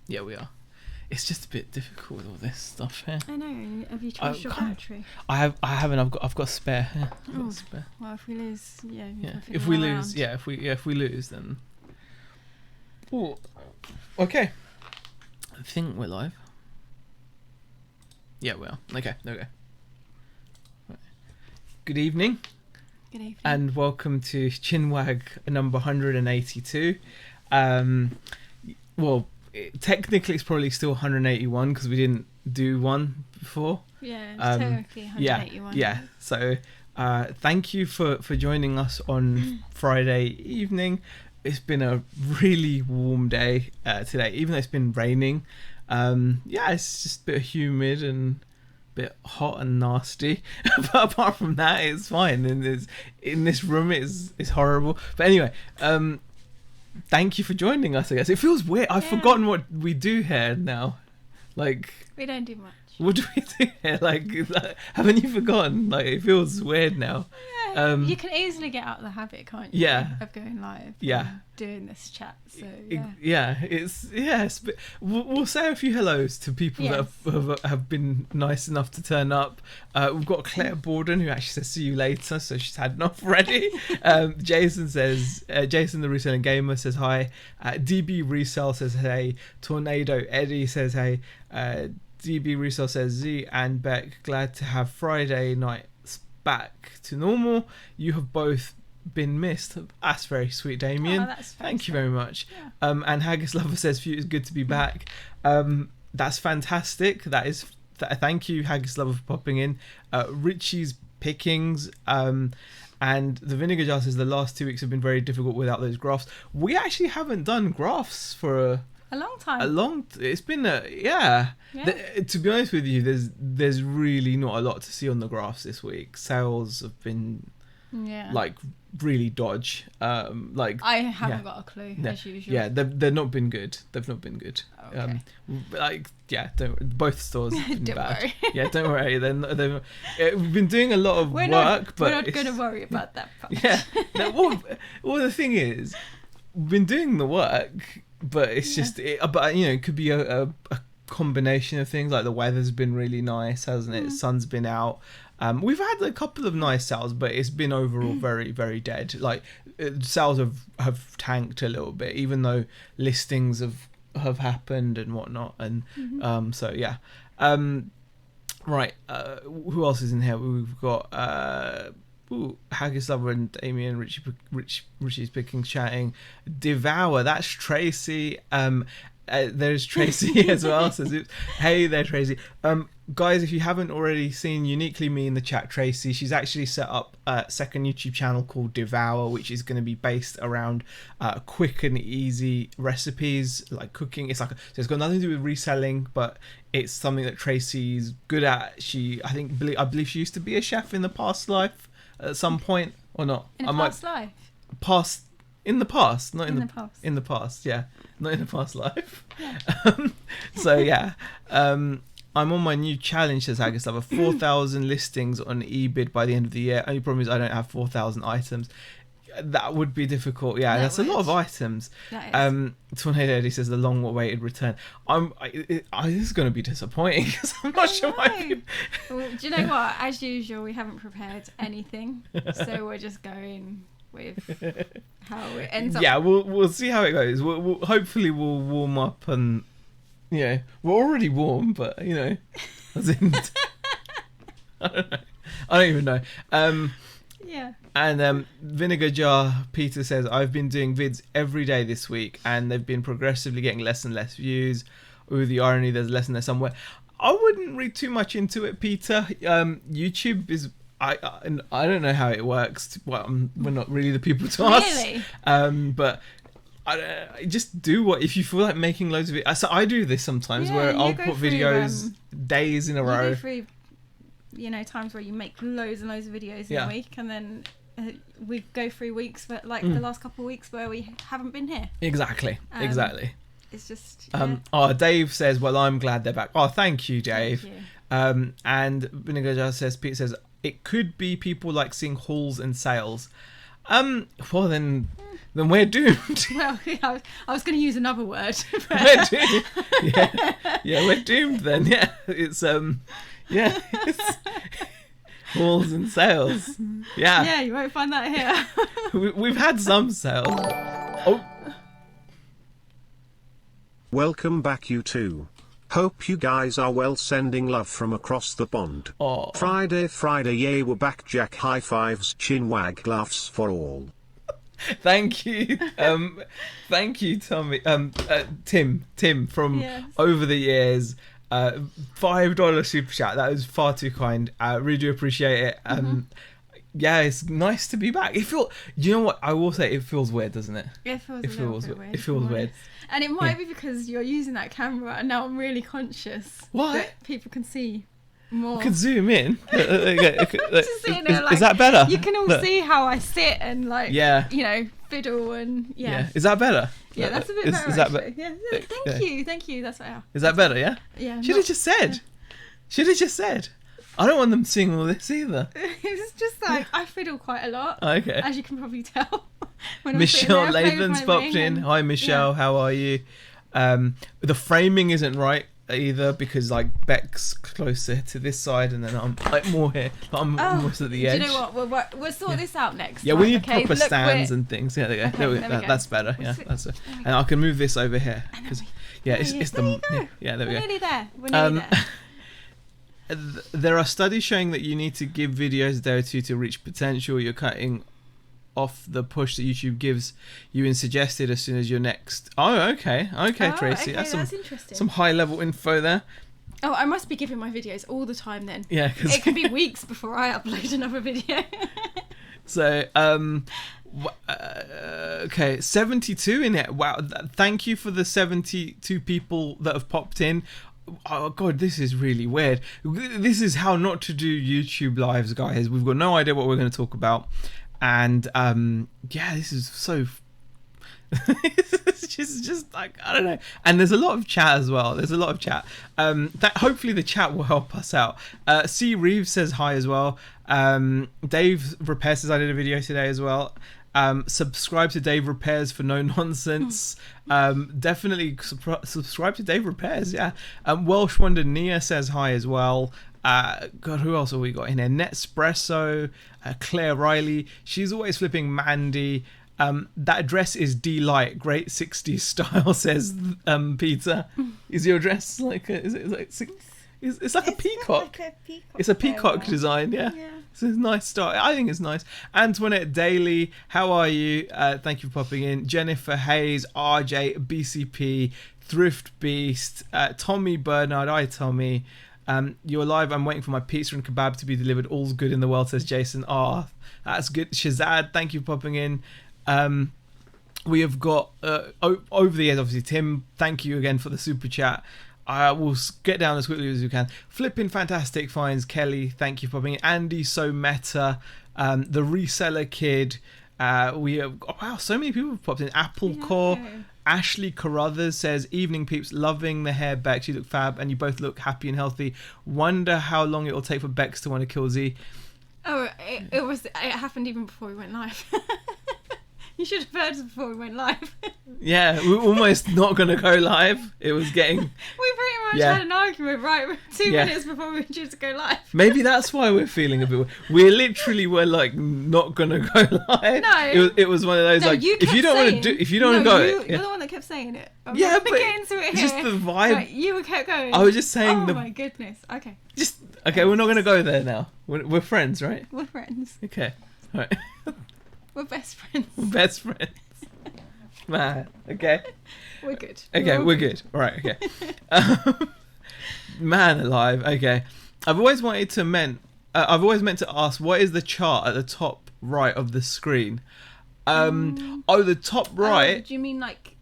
Yeah, we are. It's just a bit difficult with all this stuff here. I know. Have you charged your battery? I haven't. I've got a spare here. Oh, spare. Well, if we lose, yeah. If we lose, if we lose, then. Ooh. Okay. I think we're live. Yeah, we are. Okay. There we go. Right. Good evening. Good evening. And welcome to Chinwag number 182. Well, technically it's probably still 181 because we didn't do one before. Yeah, it's technically 181. Yeah. So thank you for joining us on Friday evening. It's been a really warm day today, even though it's been raining. It's just a bit humid and a bit hot and nasty. But apart from that, it's fine. And in this room, it's horrible. But anyway, thank you for joining us, I guess. It feels weird. I've forgotten what we do here now. Like, we don't do much. What do we do here? Like, haven't you forgotten? Like, it feels weird now. Yeah, you can easily get out of the habit, can't you? Yeah. Of going live. Yeah. And doing this chat. So It's we'll say a few hellos to people that have been nice enough to turn up. We've got Claire Borden, who actually says see you later, so she's had enough already. Jason says Jason the reselling gamer says hi. DB Resell says hey. Tornado Eddie says hey. DB Resell says Z and Beck, glad to have Friday nights back to normal. You have both been missed. That's very sweet, Damien. Thank you very much. Yeah. And Haggis Lover says it's good to be back. That's fantastic. Thank you, Haggis Lover, for popping in. Richie's Pickings and the Vinegar Jar says the last 2 weeks have been very difficult without those graphs. We actually haven't done graphs for a long time. It's been to be honest with you, there's really not a lot to see on the graphs this week. Sales have been like really dodge. I haven't got a clue as usual. Yeah, they've not been good. Okay. Both stores have been bad. Worry. Yeah, don't worry. We've been doing a lot of work, but we're not going to worry about that part. Yeah. Well, the thing is, we've been doing the work. But it's just, it could be a combination of things. Like the weather's been really nice, hasn't it? Sun's been out. We've had a couple of nice sales, but it's been overall very, very dead. Like sales have tanked a little bit, even though listings have happened and whatnot. And right. Who else is in here? We've got. Haggis Lover and Damien, Richie's Picking chatting. Devour, that's Tracy. There's Tracy as well. Says, hey there, Tracy. Guys, if you haven't already seen Uniquely Me in the chat, Tracy, she's actually set up a second YouTube channel called Devour, which is going to be based around quick and easy recipes, like cooking. So it's got nothing to do with reselling, but it's something that Tracy's good at. I believe she used to be a chef in the past life. At some point, or not? In the past life? In the past, not in the past. In the past, yeah. Not in the past life. Yeah. I'm on my new challenge, says Haggis Lover. 4,000 listings on eBid by the end of the year. Only problem is I don't have 4,000 items. That would be difficult. Yeah, that's a lot of items. Tornado Eddie says the long-awaited return. This is going to be disappointing because I'm not sure why people... Well, do you know what? As usual, we haven't prepared anything, so we're just going with how it ends up. Yeah, we'll see how it goes. Hopefully we'll warm up and we're already warm, but as in, I don't know. I don't even know. Yeah. And Vinegar Jar Peter says, I've been doing vids every day this week and they've been progressively getting less and less views. Ooh, the irony, there's less and less somewhere. I wouldn't read too much into it, Peter. YouTube is... I don't know how it works. Well, we're not really the people to ask. Really? But I just do what... If you feel like making loads of videos... So I do this sometimes where I'll put videos days in a row. You go through... times where you make loads and loads of videos in a week, and then we go through weeks, but the last couple of weeks where we haven't been here. Exactly. It's just... Dave says, well, I'm glad they're back. Oh, thank you, Dave. Thank you. And Vinegar Jar says, Pete says, it could be people like seeing hauls and sales. Well then, then we're doomed. Well, I was going to use another word. We're doomed. Yeah, we're doomed then. Yeah, it's it's walls and sales. Yeah. Yeah, you won't find that here. We've had some sales. Oh. Welcome back, you two. Hope you guys are well, sending love from across the pond. Oh. Friday, yay, we're back, Jack, high fives, Chinwag, laughs for all. Thank you. Thank you, Tommy. Tim from over the years. $5 super chat. That was far too kind. Really do appreciate it. Yeah, it's nice to be back. You know what? I will say it feels weird, doesn't it? It feels weird. It feels weird. And it might be because you're using that camera, and now I'm really conscious that people can see more. I can zoom in. Just sitting there, like, is that better? You can all see how I sit and fiddle and Is that better? Yeah, that's a bit better. Is that better? Yeah. Thank you. That's better. Is that better? Yeah. Yeah. Should have just said. I don't want them seeing all this either. It's just like I fiddle quite a lot. Okay. As you can probably tell. Michelle Lathan's popped in. Hi, Michelle. How are you? The framing isn't right either because like Beck's closer to this side and then I'm like more here. I'm almost at the edge. Do you know what? We'll sort this out next. Yeah, we need proper stands and things. Yeah, there you go. Okay, That's better. Yeah, that's it. And I can move this over here because it's the there we go. We're nearly there. There are studies showing that you need to give videos a day or two to reach potential. You're cutting off the push that YouTube gives you and suggested as soon as your next. Oh, okay, Tracy. That's interesting. Some high level info there. Oh, I must be giving my videos all the time then. Yeah, it can be weeks before I upload another video. So, okay, 72 in it. Wow, thank you for the 72 people that have popped in. Oh god, this is really weird. This is how not to do YouTube lives, guys. We've got no idea what we're going to talk about, and this is so. It's just like I don't know. And there's a lot of chat as well. That hopefully the chat will help us out. C Reeves says hi as well. Dave Repairs says I did a video today as well. Subscribe to Dave Repairs for no nonsense. Definitely subscribe to Dave Repairs. Yeah. Welsh Wonder Nia says hi as well. God, who else have we got in here? Netspresso, Claire Riley. She's always flipping Mandy. That dress is D-Light, great 60s style, says Peter. Is your dress like it's like a peacock. It's a peacock design, yeah. It's a nice style. I think it's nice. Antoinette Daly, how are you? Thank you for popping in. Jennifer Hayes, RJ, BCP, Thrift Beast, Tommy Bernard. Hi, Tommy. You're live. I'm waiting for my pizza and kebab to be delivered. All's good in the world, says Jason. That's good. Shazad, thank you for popping in. We have got over the years, obviously, Tim, thank you again for the super chat. We'll get down as quickly as we can. Flipping Fantastic Finds, Kelly, thank you for popping in. Andy So Meta, the Reseller Kid. We have so many people have popped in. Apple Core, Ashley Carruthers says, evening peeps, loving the hair, Bex, you look fab and you both look happy and healthy. Wonder how long it will take for Bex to want to kill Z. Oh, it happened even before we went live. You should have heard us before we went live. Yeah, we were almost not going to go live. It was getting... We pretty much had an argument, right? 2 minutes before we were due to go live. Maybe that's why we're feeling a bit... We literally were like not going to go live. No. It was one of those like, if you don't want to go... You're the one that kept saying it. But get into it it's here. just the vibe. Right, you kept going. I was just saying Oh my goodness. Okay. We're not going to go there now. We're friends, right? We're friends. Okay. All right. We're best friends. Best friends. Man, okay. We're good. Okay, we're good. All right, okay. Man alive, okay. I've always meant to ask, what is the chart at the top right of the screen? The top right. Do you mean like...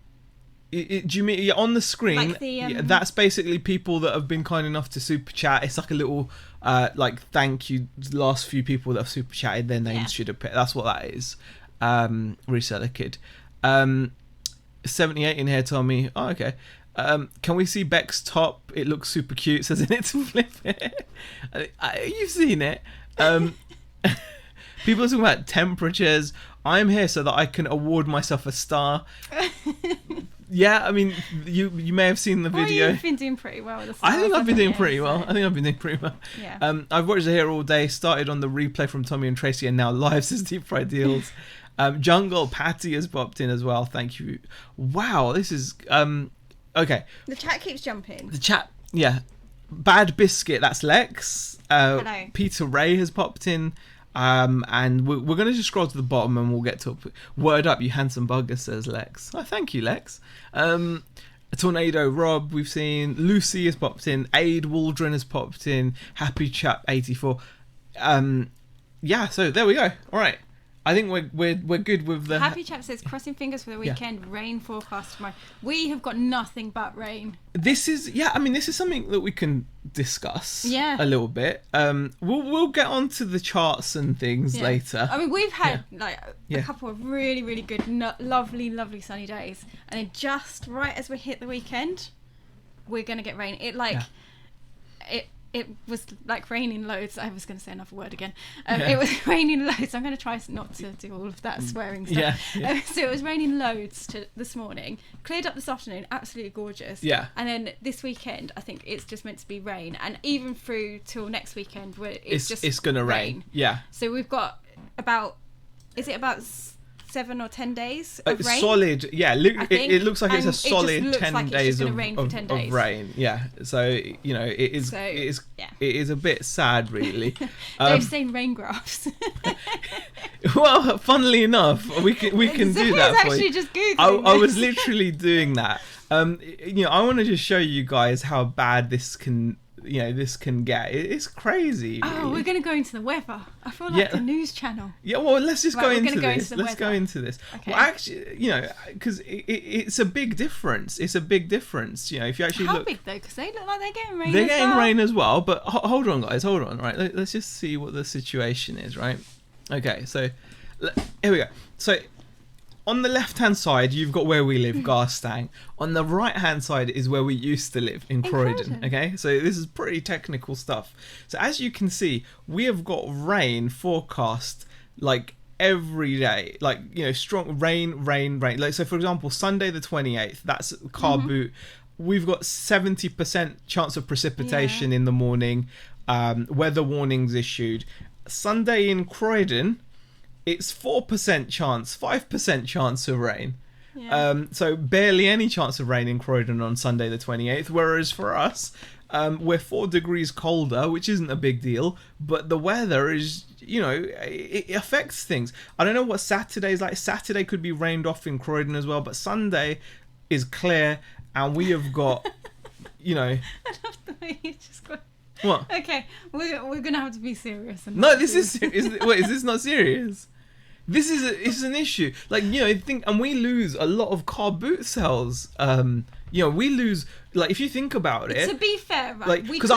Do you mean on the screen? Like the, that's basically people that have been kind enough to super chat. It's like a little thank you. The last few people that have super chatted, their names should appear. That's what that is. Reseller Kid. 78 in here, Tommy. Oh, okay. Can we see Beck's top? It looks super cute. Says in it to flip it. You've seen it. People are talking about temperatures. I'm here so that I can award myself a star. Yeah, I mean, you may have seen the video. You've been doing pretty well with the stars. I think I've been doing pretty so. well. Yeah. I've watched it here all day. Started on the replay from Tommy and Tracy, and now live says Deep Fried Deals. Jungle Patty has popped in as well. Thank you. Wow, this is okay. The chat keeps jumping. The chat, yeah. Bad Biscuit, that's Lex. Hello. Peter Ray has popped in. And we're going to just scroll to the bottom and we'll get to Word Up, you handsome bugger, says Lex. Oh, thank you, Lex. A Tornado Rob, we've seen. Lucy has popped in. Aid Waldron has popped in. Happy Chap 84. Yeah, so there we go. All right. I think we're good with the... Happy Chap says, crossing fingers for the weekend, rain forecast tomorrow. We have got nothing but rain. This is something that we can discuss a little bit. We'll get onto the charts and things later. I mean, we've had a couple of really, really good, lovely, lovely sunny days. And then just right as we hit the weekend, we're going to get rain. It was like raining loads. I was going to say another word again. It was raining loads. I'm going to try not to do all of that swearing stuff. Yeah. So it was raining loads this morning. Cleared up this afternoon. Absolutely gorgeous. Yeah. And then this weekend, I think it's just meant to be rain. And even through till next weekend, where it's going to rain. Yeah. So we've got about 7 or 10 days of rain. Solid, yeah. It looks like it's a solid 10 days of rain. Yeah. So it is a bit sad, really. They've seen rain graphs. Well, funnily enough, we can do that. Actually, just Googling. I was literally doing that. I want to just show you guys how bad this can get. It's crazy. Really. Oh, we're going to go into the weather. I feel like a news channel. Yeah, well, let's just go into this. Let's go into this. Okay. Well, actually, because it's a big difference. It's a big difference. If you actually look. How big though? Because they look like they're getting rain. They're getting rain as well. But hold on, guys. Hold on. Right. Let's just see what the situation is. Right. Okay. So here we go. So. On the left-hand side, you've got where we live, Garstang. On the right-hand side is where we used to live, in Croydon. Okay, so this is pretty technical stuff. So as you can see, we have got rain forecast like every day, like strong rain. Like so, for example, Sunday the 28th, that's car boot. We've got 70% chance of precipitation in the morning. Weather warnings issued. Sunday in Croydon. It's 4% chance, 5% chance of rain. Yeah. So barely any chance of rain in Croydon on Sunday the 28th. Whereas for us, we're 4 degrees colder, which isn't a big deal. But the weather is, it affects things. I don't know what Saturday's like. Saturday could be rained off in Croydon as well. But Sunday is clear. And we have got, I love the way you just got... What? Okay, we're going to have to be serious. No, this is... Wait, is this not serious? This is an issue. Like, and we lose a lot of car boot sales. We lose, like, if you think about it. To be fair, right? Like, because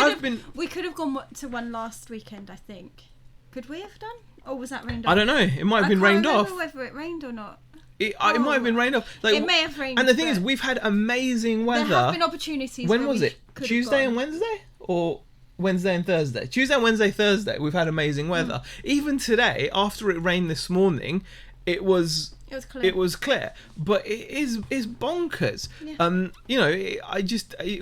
we could have gone to one last weekend, I think. Could we have done? Or was that rained off? I don't know. It might have been rained off. I can't remember whether it rained or not. It might have been rained off. Like, it may have rained. And the thing is, we've had amazing weather. There have been opportunities. When was it? Tuesday and Wednesday? Or... Wednesday and Thursday. Tuesday, Wednesday, Thursday, we've had amazing weather. Even today, after it rained this morning, it was clear. But it's bonkers. Yeah.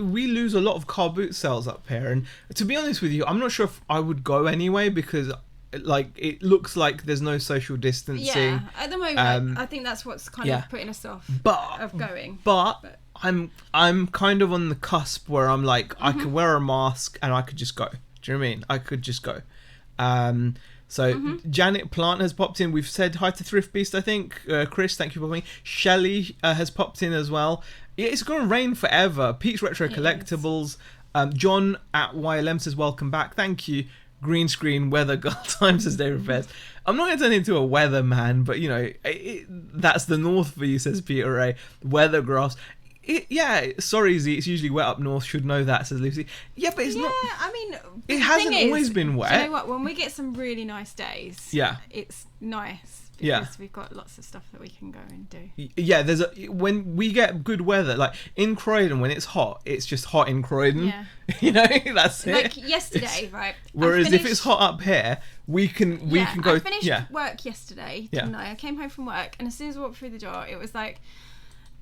We lose a lot of car boot sales up here, and to be honest with you, I'm not sure if I would go anyway because it looks like there's no social distancing. Yeah, at the moment, I think that's what's kind of putting us off of going. But I'm kind of on the cusp where I'm like, I could wear a mask and I could just go. Do you know what I mean? I could just go. Janet Plant has popped in. We've said hi to Thrift Beast, I think. Chris, thank you for coming. Shelley has popped in as well. Yeah, it's going to rain forever. Pete's Retro Collectibles. John at YLM says, welcome back. Thank you. Green screen, weather girl time, says David Repairs. I'm not going to turn into a weather man, but that's the north for you, says Peter Ray. Weather graphs. Sorry, Z, it's usually wet up north. Should know that, says Lucy. Yeah, but it's not. Yeah, I mean, it hasn't always been wet. Do you know what? When we get some really nice days, it's nice. because we've got lots of stuff that we can go and do. Yeah, when we get good weather, like in Croydon, when it's hot, it's just hot in Croydon. Yeah. You know, that's it. Like yesterday, right? Whereas if it's hot up here, we can go. I finished work yesterday. Didn't I? I came home from work, and as soon as I walked through the door, it was like,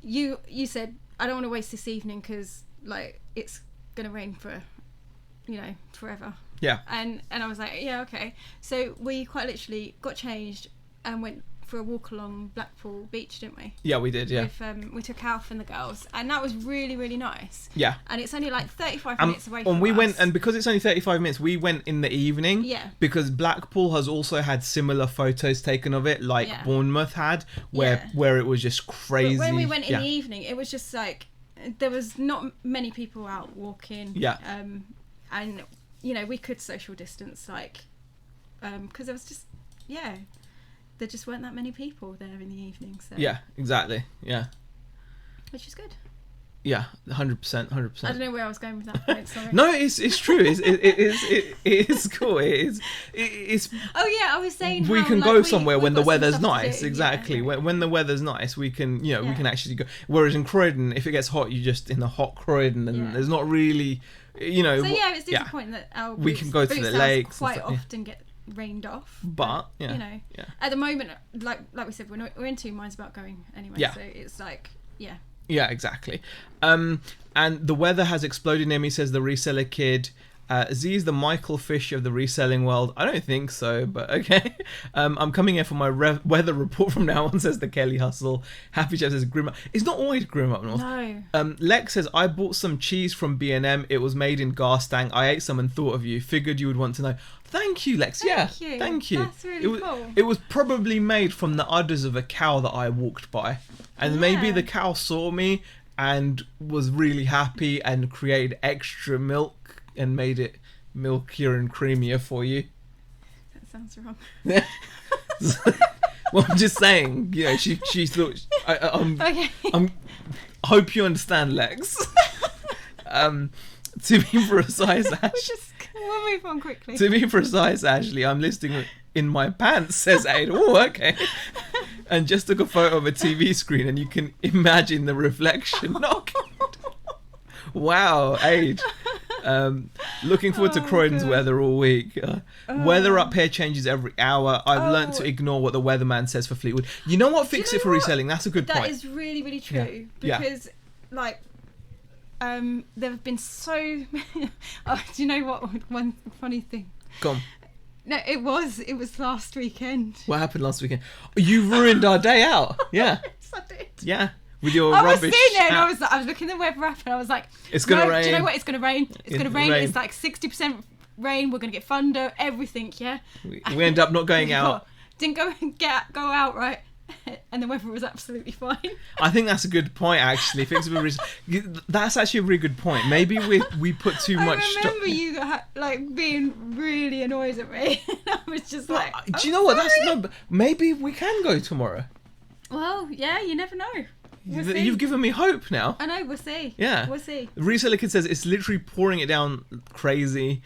you said, I don't want to waste this evening because like it's gonna rain for, forever. Yeah. And I was like, yeah, okay. So we quite literally got changed and went for a walk along Blackpool Beach, didn't we? Yeah, we did, yeah. We took Alf and the girls, and that was really, really nice. Yeah. And it's only like 35 minutes away from us. Went, and because it's only 35 minutes, we went in the evening. Yeah. Because Blackpool has also had similar photos taken of it, like Bournemouth had, where it was just crazy. But when we went in the evening, it was just like, there was not many people out walking. Yeah. And, we could social distance, like, because there was just, there just weren't that many people there in the evening. So. Yeah, exactly. Yeah. Which is good. Yeah, 100%. I don't know where I was going with that point. Sorry. No, it's true. It is cool. It's. Oh yeah, I was saying we can go somewhere when the weather's nice. Do, exactly. When the weather's nice, we can we can actually go. Whereas in Croydon, if it gets hot, you're just in a hot Croydon, and there's not really, So it's disappointing that our we can go to the lakes quite often get rained off. But at the moment, like we said, we're in two minds about going anyway. Yeah. So it's like Yeah, exactly. And the weather has exploded. Nemi says the reseller kid. Z is the Michael Fish of the reselling world. I don't think so, but okay. I'm coming here for my weather report from now on, says the Kelly Hustle. Happy Jeff says grim. It's not always grim up north. No. Lex says, I bought some cheese from B&M. It was made in Garstang. I ate some and thought of you. Figured you would want to know. Thank you, Lex. Thank you. That's really cool. It was probably made from the udders of a cow that I walked by. And maybe the cow saw me and was really happy and created extra milk and made it milkier and creamier for you. That sounds wrong. Well, I'm just saying, she thought. I hope you understand, Lex. To be precise, we'll move on quickly. To be precise, Ashley, I'm listing in my pants, says Aid. Oh, okay. And just took a photo of a TV screen, and you can imagine the reflection. Wow, Aid. Looking forward to Croydon's weather all week. Weather up here changes every hour. I've learnt to ignore what the weatherman says for Fleetwood. You know what? Fix it for reselling. That's a good point. That is really, really true. Because, there have been so... do you know what? One funny thing. Go on. No, it was last weekend. What happened last weekend? You ruined our day out. Yeah. Yes, I did. Yeah. With your rubbish. I was sitting there and I was looking at the weather app and I was like, it's going to rain. Do you know what? It's going to rain. It's going to rain. It's like 60% rain. We're going to get thunder, everything, yeah? We end up not going out. Didn't go out, right? And the weather was absolutely fine. I think that's a good point, actually. That's actually a really good point. Maybe we put too much... I remember you being really annoyed at me. I was just like... Do you know what? Maybe we can go tomorrow. Well, yeah, you never know. We'll You've given me hope now. I know, we'll see. Yeah. We'll see. Reseller Kid says it's literally pouring it down crazy.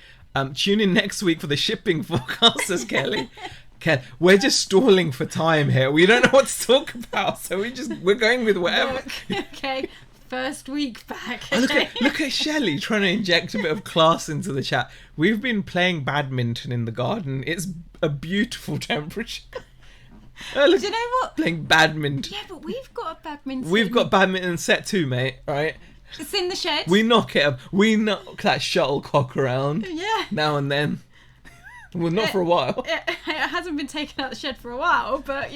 Tune in next week for the shipping forecast, says Kelly. Ken, we're just stalling for time here. We don't know what to talk about, so we're going with whatever. Okay, first week back. Okay. Look at Shelley trying to inject a bit of class into the chat. We've been playing badminton in the garden. It's a beautiful temperature. Look, do you know what? Playing badminton. Yeah, but we've got a badminton. We've got badminton set too, mate. Right? It's in the shed. We knock that shuttlecock around. Yeah. Now and then. Well, not for a while. It hasn't been taken out of the shed for a while, but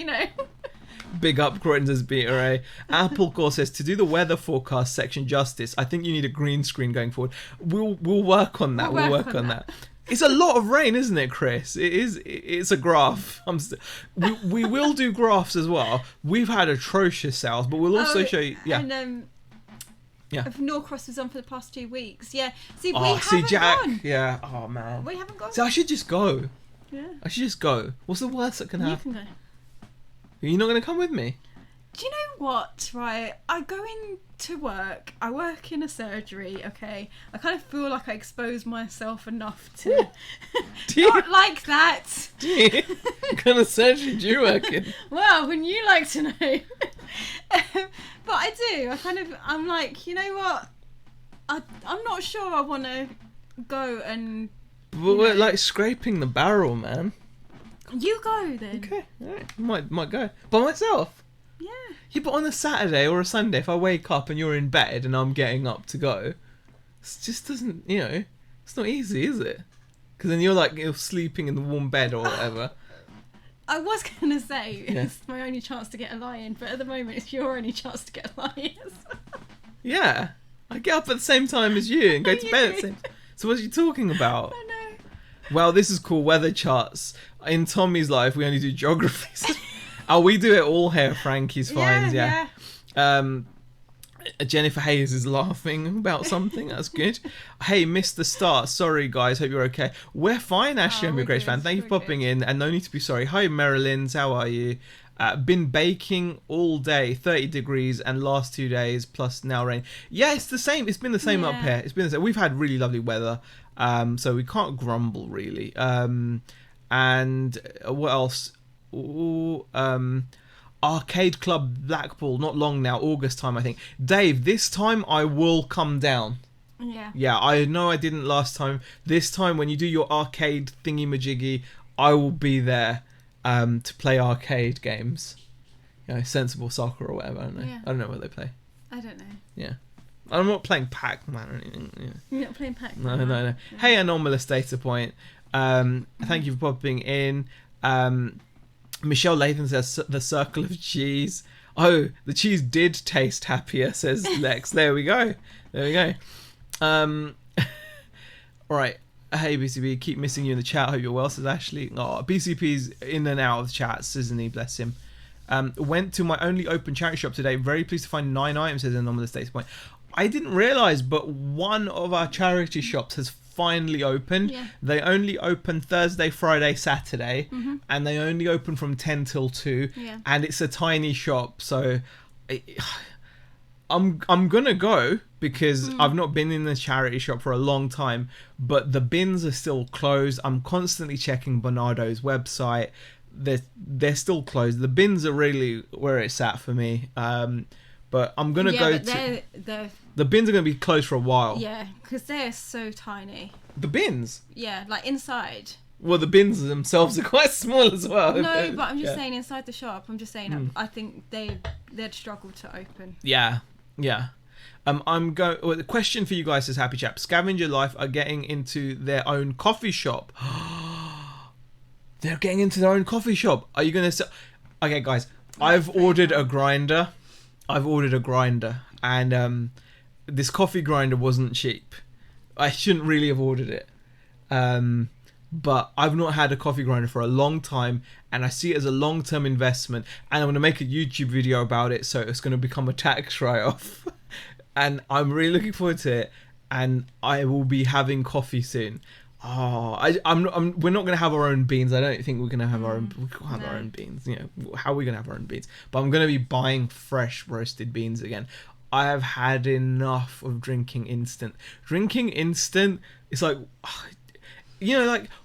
Big up Croydon's Beta A. Applecore says, to do the weather forecast section justice, I think you need a green screen going forward. We'll work on that. We'll work on that. It's a lot of rain, isn't it, Chris? It's a graph. We will do graphs as well. We've had atrocious sales, but we'll also show you. Yeah. And if Norcross was on for the past 2 weeks, yeah. See, Jack. Gone. Yeah. Oh man. We haven't gone. So I should just go. Yeah. I should just go. What's the worst that can happen? You can go. Are you not going to come with me? Do you know what? Right, I go to work. I work in a surgery, okay? I kind of feel like I expose myself enough to not like that. Do you? What kind of surgery do you work in? Well, wouldn't you like to know? But I do. I'm like, you know what? I'm not sure I want to go and... Well, we're like scraping the barrel, man. You go then. Okay, alright. Might go. By myself? Yeah. Yeah, but on a Saturday or a Sunday, if I wake up and you're in bed and I'm getting up to go, it just doesn't, it's not easy, is it? Because then you're sleeping in the warm bed or whatever. I was going to say, it's my only chance to get a lie-in, but at the moment it's your only chance to get a lie-in. Yeah. I get up at the same time as you and go to bed at the same time. So what are you talking about? I know. Well, this is called weather charts. In Tommy's life, we only do geography. Oh, we do it all here. Frankie's finds, yeah. Jennifer Hayes is laughing about something. That's good. Hey, missed the start. Sorry, guys. Hope you're okay. We're fine, Ashley. I'm a great fan. Thank you for popping in. And no need to be sorry. Hi, Marylin's. How are you? Been baking all day, 30 degrees, and last 2 days plus now rain. Yeah, it's the same. It's been the same up here. It's been the same. We've had really lovely weather, so we can't grumble really. And what else? Ooh, Arcade Club Blackpool, not long now, August time I think. Dave, this time I will come down. Yeah, I know I didn't last time. This time when you do your arcade thingy majiggy, I will be there to play arcade games. Sensible soccer or whatever, I don't know. Yeah. I don't know what they play. I don't know. Yeah. I'm not playing Pac-Man or anything. You're not playing Pac-Man? No. Yeah. Hey, Anomalous Data Point. Thank you for popping in. Michelle Lathan says the circle of cheese. Oh, the cheese did taste happier, says Lex. There we go. All right. Hey, BCP, keep missing you in the chat. Hope you're well, says Ashley. Oh, BCP's in and out of the chats, isn't he? Bless him. Went to my only open charity shop today. Very pleased to find 9 items, says Anomalous Data Point. I didn't realise, but one of our charity shops has finally opened. Yeah. They only open Thursday, Friday, Saturday, and they only open from 10 till 2. Yeah. And it's a tiny shop, so I'm gonna go because I've not been in the charity shop for a long time, but the bins are still closed. I'm constantly checking Bernardo's website. They're still closed. The bins are really where it's at for me. But I'm gonna go to. The bins are gonna be closed for a while. Yeah, because they're so tiny. The bins. Yeah, like inside. Well, the bins themselves are quite small as well. No, but I'm just saying inside the shop. I'm just saying I think they'd struggle to open. Yeah. I'm going. Well, the question for you guys is, Happy Chap, Scavenger Life are getting into their own coffee shop. They're getting into their own coffee shop. Are you gonna? Okay, guys, I've ordered a grinder. And this coffee grinder wasn't cheap. I shouldn't really have ordered it. But I've not had a coffee grinder for a long time, and I see it as a long-term investment, and I'm going to make a YouTube video about it, so it's going to become a tax write-off. And I'm really looking forward to it, and I will be having coffee soon. We're not going to have our own beans. I don't think we're going to have our own. We can't have our own beans. How are we going to have our own beans? But I'm going to be buying fresh roasted beans again. I have had enough of drinking instant. Drinking instant, it's like,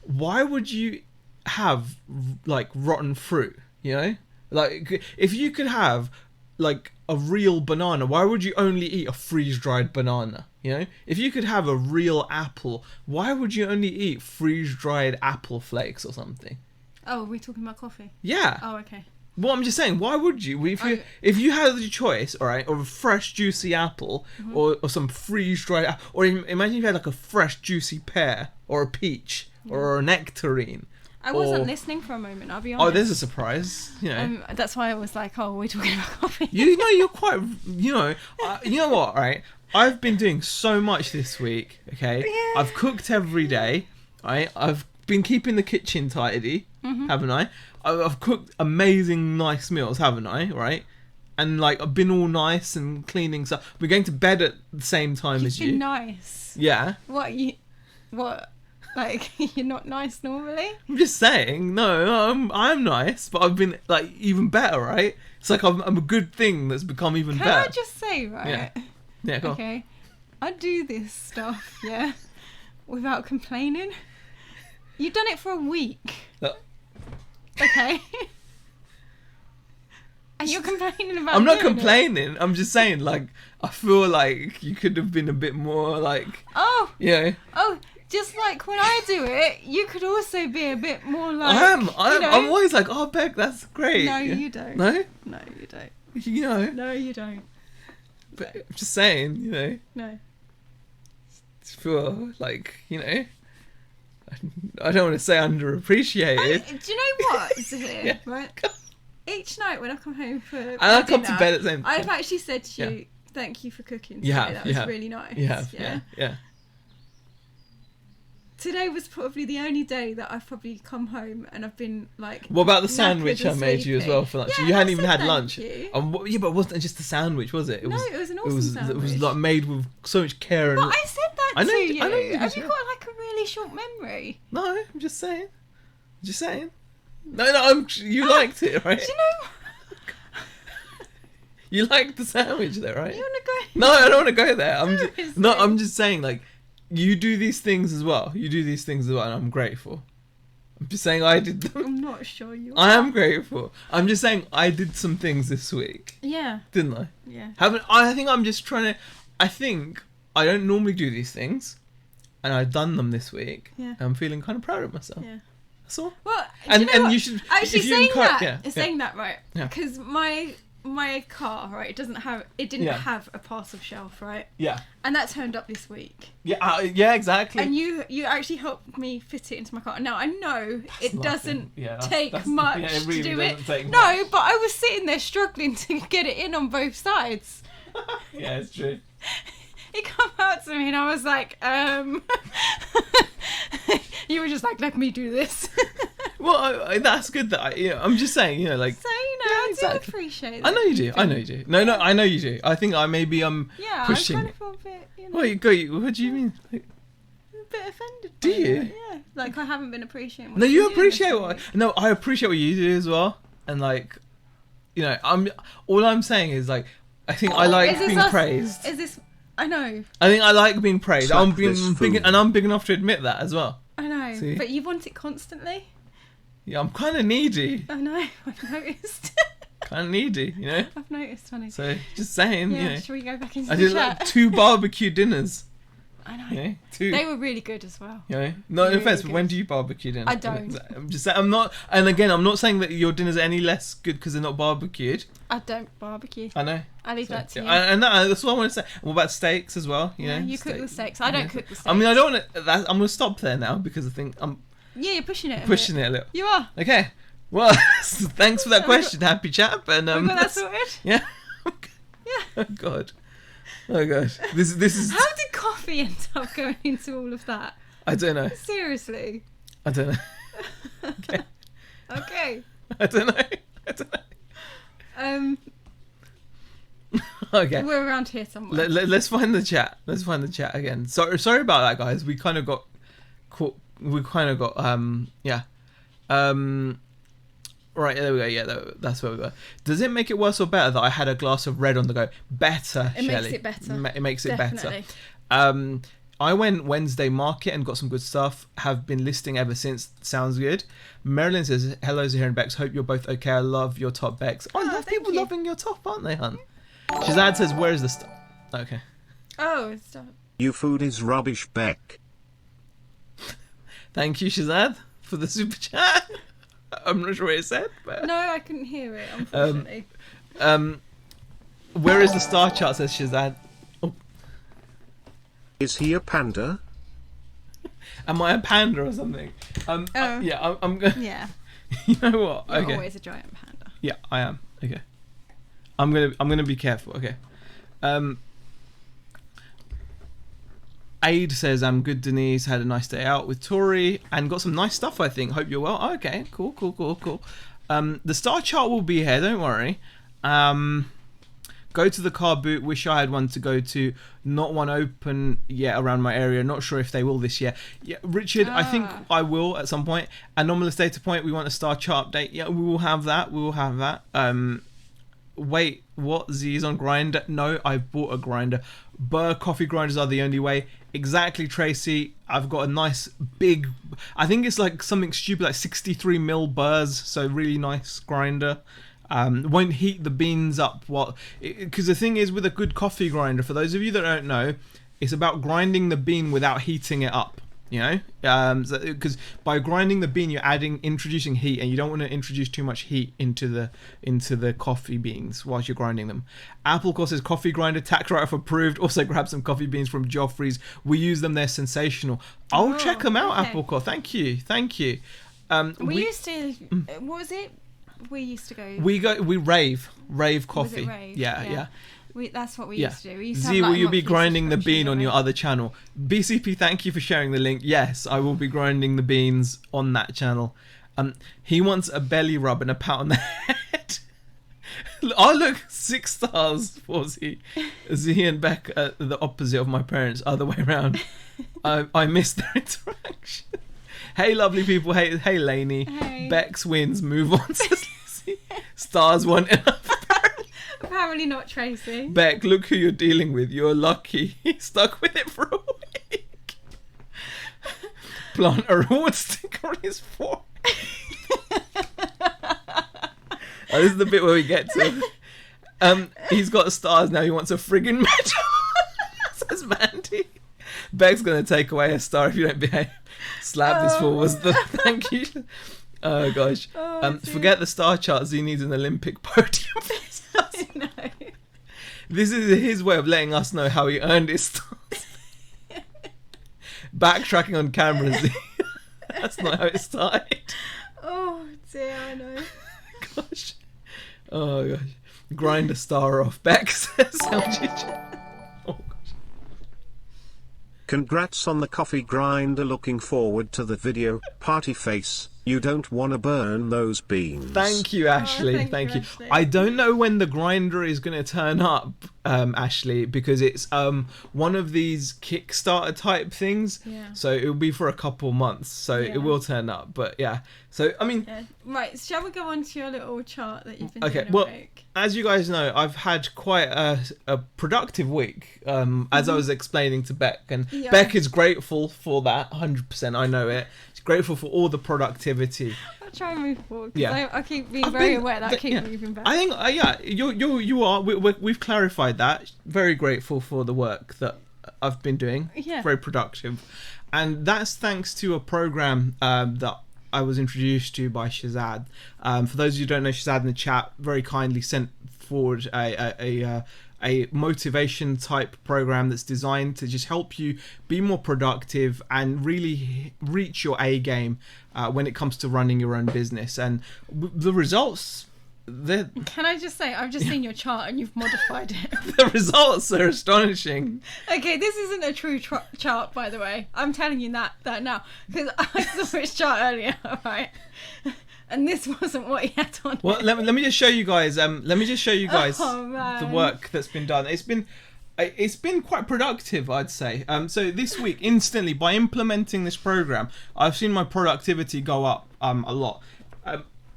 why would you have rotten fruit? If you could have a real banana, why would you only eat a freeze-dried banana? If you could have a real apple, why would you only eat freeze-dried apple flakes or something? Oh, are we talking about coffee? Yeah. Oh, okay. Well, I'm just saying, why would you? If you had the choice, all right, of a fresh juicy apple or some freeze-dried, or imagine if you had a fresh juicy pear or a peach or a nectarine. I wasn't listening for a moment, I'll be honest. Oh, there's a surprise. That's why I was like, oh, we're talking about coffee. You're quite, you know what, right? I've been doing so much this week, okay? Yeah. I've cooked every day, right? I've been keeping the kitchen tidy, haven't I? I've cooked amazing, nice meals, haven't I, right? And, I've been all nice and cleaning stuff. We're going to bed at the same time as you. You've been nice. Yeah. What? Like, you're not nice normally? I'm just saying, no, I'm nice, but I've been, like, even better, right? It's like I'm a good thing that's become even better. Can I just say, right? Yeah, go on. Okay. I do this stuff, yeah, without complaining. You've done it for a week. Okay. And you're complaining about I'm not doing complaining. I'm just saying, like, I feel like you could have been a bit more, like... Oh. Yeah. Oh, just like when I do it, you could also be a bit more like... I'm always like, oh, Beck, that's great. No, you don't. No? No, you don't. You know. No, you don't. But I'm just saying, you know. No. I feel like, you know... I don't want to say underappreciated. Do you know what, Zahir? Yeah. Right? Each night when I come home for And I come dinner, to bed at the same time. I've actually said to you, thank you for cooking today. Yeah, That was really nice. Yeah. Today was probably the only day that I've probably come home and I've been like... What about the knackered sandwich I and made you as sleepy. well for lunch? Yeah, You hadn't I even said had thank lunch. you. Yeah, but it wasn't just a sandwich, was it? No, it was an awesome It was sandwich. like made with so much care and... But I said that I know to you- you. I know you Have did, you yeah. got like a really short memory? No, I'm just saying. Just saying. No, you liked it, right? Do you know... You liked the sandwich though, right? You want to go... No, I don't want to go there. Seriously. I'm just saying, like, you do these things as well. And I'm grateful. I'm just saying I did them. I'm not sure you are. I am grateful. I'm just saying I did some things this week, Yeah. didn't I? Yeah. I think I'm just trying to... I think I don't normally do these things, and I've done them this week. Yeah. And I'm feeling kind of proud of myself. Yeah. That's all. Well, And do you know what? you should... Actually, if you saying encourage- that, saying that, right? Yeah. Because my car, right, it didn't Yeah. have a parcel shelf, right? Yeah. And that turned up this week. Yeah, exactly. And you actually helped me fit it into my car. Now I know it nothing. doesn't Yeah, take that's- much yeah, it really to do it. doesn't take No, much. but I was sitting there struggling to get it in on both sides. Yeah, it's true. He come out to me and I was like, you were just like, let me do this. Well, that's good that I'm just saying, like... So, you know, Yeah, I exactly. do appreciate I that. know you do. I know you do. No, I know you do. I think I maybe Yeah, pushing. I kind of feel a bit, What do you mean? Like, a bit offended. Do by you? that, yeah. Like I haven't been appreciating. What no, you you're doing appreciate this what... week. No, I appreciate what you do as well. And, like, all I'm saying is, like, I think I like Is this being us- praised. Is this? I know. I think I like being praised. Slap I'm this big, food. and I'm big enough to admit that as well. I know. See? But you want it constantly. Yeah, I'm kind of needy. I know. I've noticed. Kind of needy, I've noticed, honey. So, just saying, Yeah. Shall we go back into I the did chat? like 2 barbecue dinners. I know. 2. They were really good as well. No Really offense, but good. when do you barbecue dinner? I don't. I'm just saying, I'm not, and again, I'm not saying that your dinners are any less good because they're not barbecued. I don't barbecue. I know. I leave that to you. And that's what I want to say. And what about steaks as well? You know, You cook the steaks. I don't cook the steaks. I mean, I don't want to. I'm going to stop there now because I think I'm Yeah, you're pushing it. pushing it a little. You are. Okay. Well, thanks for that question, happy chap. And We got that sorted. yeah. Yeah. Oh god. Oh god. This is. How did coffee end up going into all of that? I don't know. Seriously. I don't know. Okay. I don't know. Okay. We're around here somewhere. Let's find the chat. Let's find the chat again. Sorry about that, guys. We kind of got caught. We kind of got yeah. Right, there we go. Yeah, that's where we were. Does it make it worse or better that I had a glass of red on the go? Better, It makes Shelley. it better. It makes it Definitely. better. I went Wednesday market and got some good stuff. Have been listing ever since. Sounds good. Marilyn says, hello, Zahir and Bex. Hope you're both okay. I love your top, Bex. Oh, I love thank people you. loving your top, aren't they, hun? Shazad says, where is the stuff? Okay. Oh, stop. You food is rubbish, Beck. Thank you, Shazad, for the super chat. I'm not sure what it said, but... No, I couldn't hear it, unfortunately. Where is the star chart, says Shazad. Oh, Is he a panda? am I a panda or something? Oh. Yeah, I'm going... Yeah. You know what? You're Okay. always a giant panda. Yeah, I am. Okay. I'm gonna be careful. Okay. Aid says, I'm good, Denise. Had a nice day out with Tori and got some nice stuff, I think. Hope you're well. Oh, okay, cool. The star chart will be here, don't worry. Go to the car boot. Wish I had one to go to. Not one open yet around my area. Not sure if they will this year. Yeah, Richard, I think I will at some point. Anomalous data point. We want a star chart update. Yeah, we will have that. Wait, what? Z's on grinder? No, I bought a grinder. Burr coffee grinders are the only way. Exactly, Tracy. I've got a nice big, I think it's like something stupid like 63 mil burrs, so really nice grinder. Won't heat the beans up because the thing is with a good coffee grinder, for those of you that don't know, it's about grinding the bean without heating it up. You know, because by grinding the bean, you're introducing heat, and you don't want to introduce too much heat into the coffee beans whilst you're grinding them. Applecore says coffee grinder, tax write-off approved. Also grab some coffee beans from Joffrey's. We use them; they're sensational. I'll check them out. Okay. Applecore, thank you. We used to. What was it? We used to go. We rave coffee. Was it rave? Yeah. That's what we used to do. We used to Z, will you be grinding the bean on your other channel? BCP, thank you for sharing the link. Yes, I will be grinding the beans on that channel. He wants a belly rub and a pat on the head. Oh, look, 6 stars for Z. Z and Beck are the opposite of my parents, other way around. I missed their interaction. Hey, lovely people. Hey, Lainey. Hey. Bex wins. Move on, says Lizzie. Stars want enough. Apparently not Tracy. Beck, look who you're dealing with. You're lucky. He stuck with it for a week. Plant a reward sticker on his forehead. This is the bit where we get to. He's got stars now. He wants a friggin' medal. Says Mandy. Beck's gonna take away a star if you don't behave. Slap this fool was the thank you. Oh gosh. Forget the star charts. He needs an Olympic podium. No. This is his way of letting us know how he earned his stars. Backtracking on cameras. That's not how it started. Oh dear, I know. Gosh. Oh gosh. Grind a star off. Beck says. Oh gosh. Congrats on the coffee grinder. Looking forward to the video. Party face. You don't want to burn those beans. Thank you, Ashley. Thank you. Ashley. I don't know when the grinder is going to turn up, Ashley, because it's one of these Kickstarter type things. Yeah. So it will be for a couple months. So it will turn up. But yeah. So, I mean... Yeah. Right, shall we go on to your little chart that you've been doing well, week? As you guys know, I've had quite a productive week, as I was explaining to Beck. And Beck is grateful for that, 100%. I know it. Grateful for all the productivity. I'll try and move forward because I keep being very aware that I keep moving back. I think you are. We've clarified that. Very grateful for the work that I've been doing. Yeah. Very productive, and that's thanks to a program that I was introduced to by Shazad. For those of you who don't know, Shazad in the chat very kindly sent forward a motivation type program that's designed to just help you be more productive and really reach your A game when it comes to running your own business. And the results, can I just say, I've just seen your chart and you've modified it. The results are astonishing. Okay, this isn't a true chart, by the way. I'm telling you that now because I saw his chart earlier, right? And this wasn't what he had on. Well, let me just show you guys. The work that's been done. It's been quite productive, I'd say. So this week, instantly by implementing this program, I've seen my productivity go up a lot.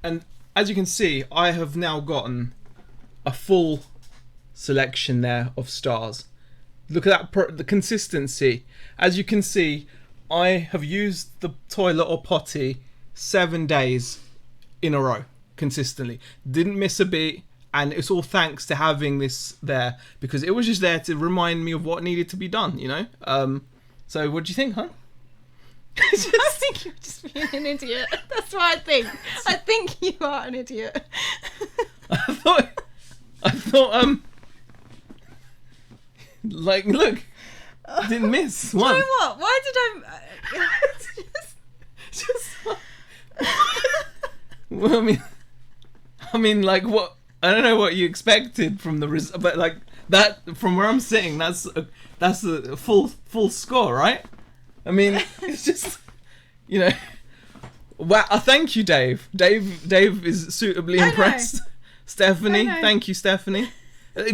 And as you can see, I have now gotten a full selection there of stars. Look at that, the consistency. As you can see, I have used the toilet or potty 7 days in a row consistently, didn't miss a beat, and it's all thanks to having this there because it was just there to remind me of what needed to be done, you know. So what do you think, huh? I think you're just being an idiot. That's what I think you are an idiot. I thought like, look, didn't miss one. You know what? Why did I just well, I mean, like, what? I don't know what you expected from the result, but like that, from where I'm sitting, that's a full score, right? I mean, it's just, you know. Wow! Thank you, Dave. Dave is suitably impressed. Stephanie, thank you, Stephanie.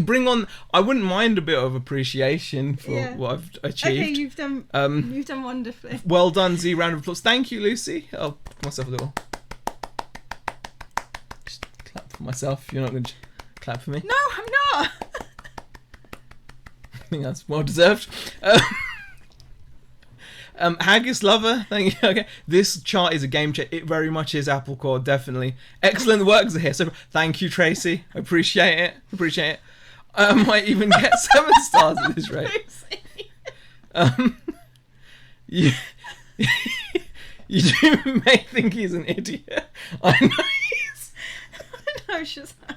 Bring on. I wouldn't mind a bit of appreciation for what I've achieved. Okay, you've done wonderfully. Well done, Z. Round of applause. Thank you, Lucy. I'll give myself a little just clap for myself. You're not going to clap for me. No, I'm not. I think that's well deserved. Haggis Lover, thank you. Okay, this chart is a game changer. It very much is Apple Core, definitely. Excellent works here. So thank you, Tracy. I appreciate it. I might even get 7 stars at this rate. You may think he's an idiot. I know he's. I know she's had.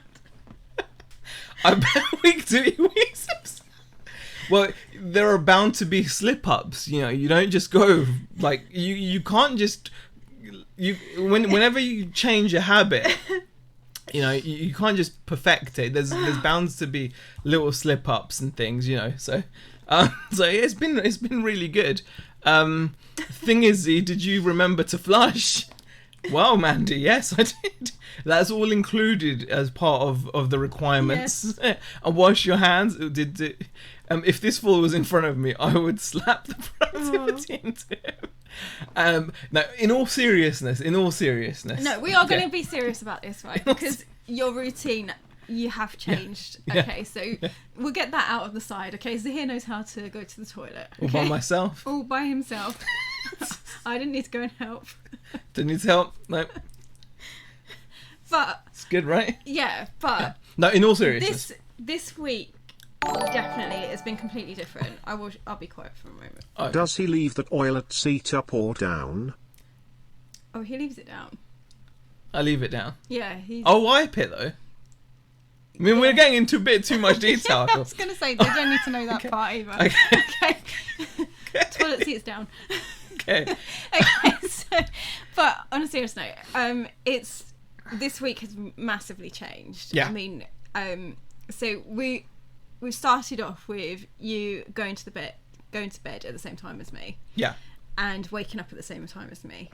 I bet week 2 weeks. Well, there are bound to be slip-ups. You know, you don't just go like you can't just whenever you change a habit, you know, you can't just perfect it. There's bound to be little slip-ups and things. You know, so it's been really good. Thing is, Z, did you remember to flush? Well, Mandy, yes, I did. That's all included as part of the requirements. Yes. And wash your hands. If this fool was in front of me, I would slap the productivity into him. No, in all seriousness. No, we are going to be serious about this, right? Because your routine, you have changed. Yeah. Okay, so we'll get that out of the side. Okay, Zahir knows how to go to the toilet. Okay? All by myself. All by himself. I didn't need to go and help. Didn't need help. No. But it's good, right? Yeah, but no. In all seriousness, this week definitely has been completely different. I'll be quiet for a moment. Oh. Does he leave the toilet seat up or down? Oh, he leaves it down. I leave it down. Yeah, I'll wipe it though. I mean, we're getting into a bit too much detail. I was going to say, they don't need to know that part either. Okay. Toilet seat's down. Okay. But on a serious note, this week has massively changed. Yeah. I mean, so we started off with you going to bed at the same time as me. Yeah. And waking up at the same time as me.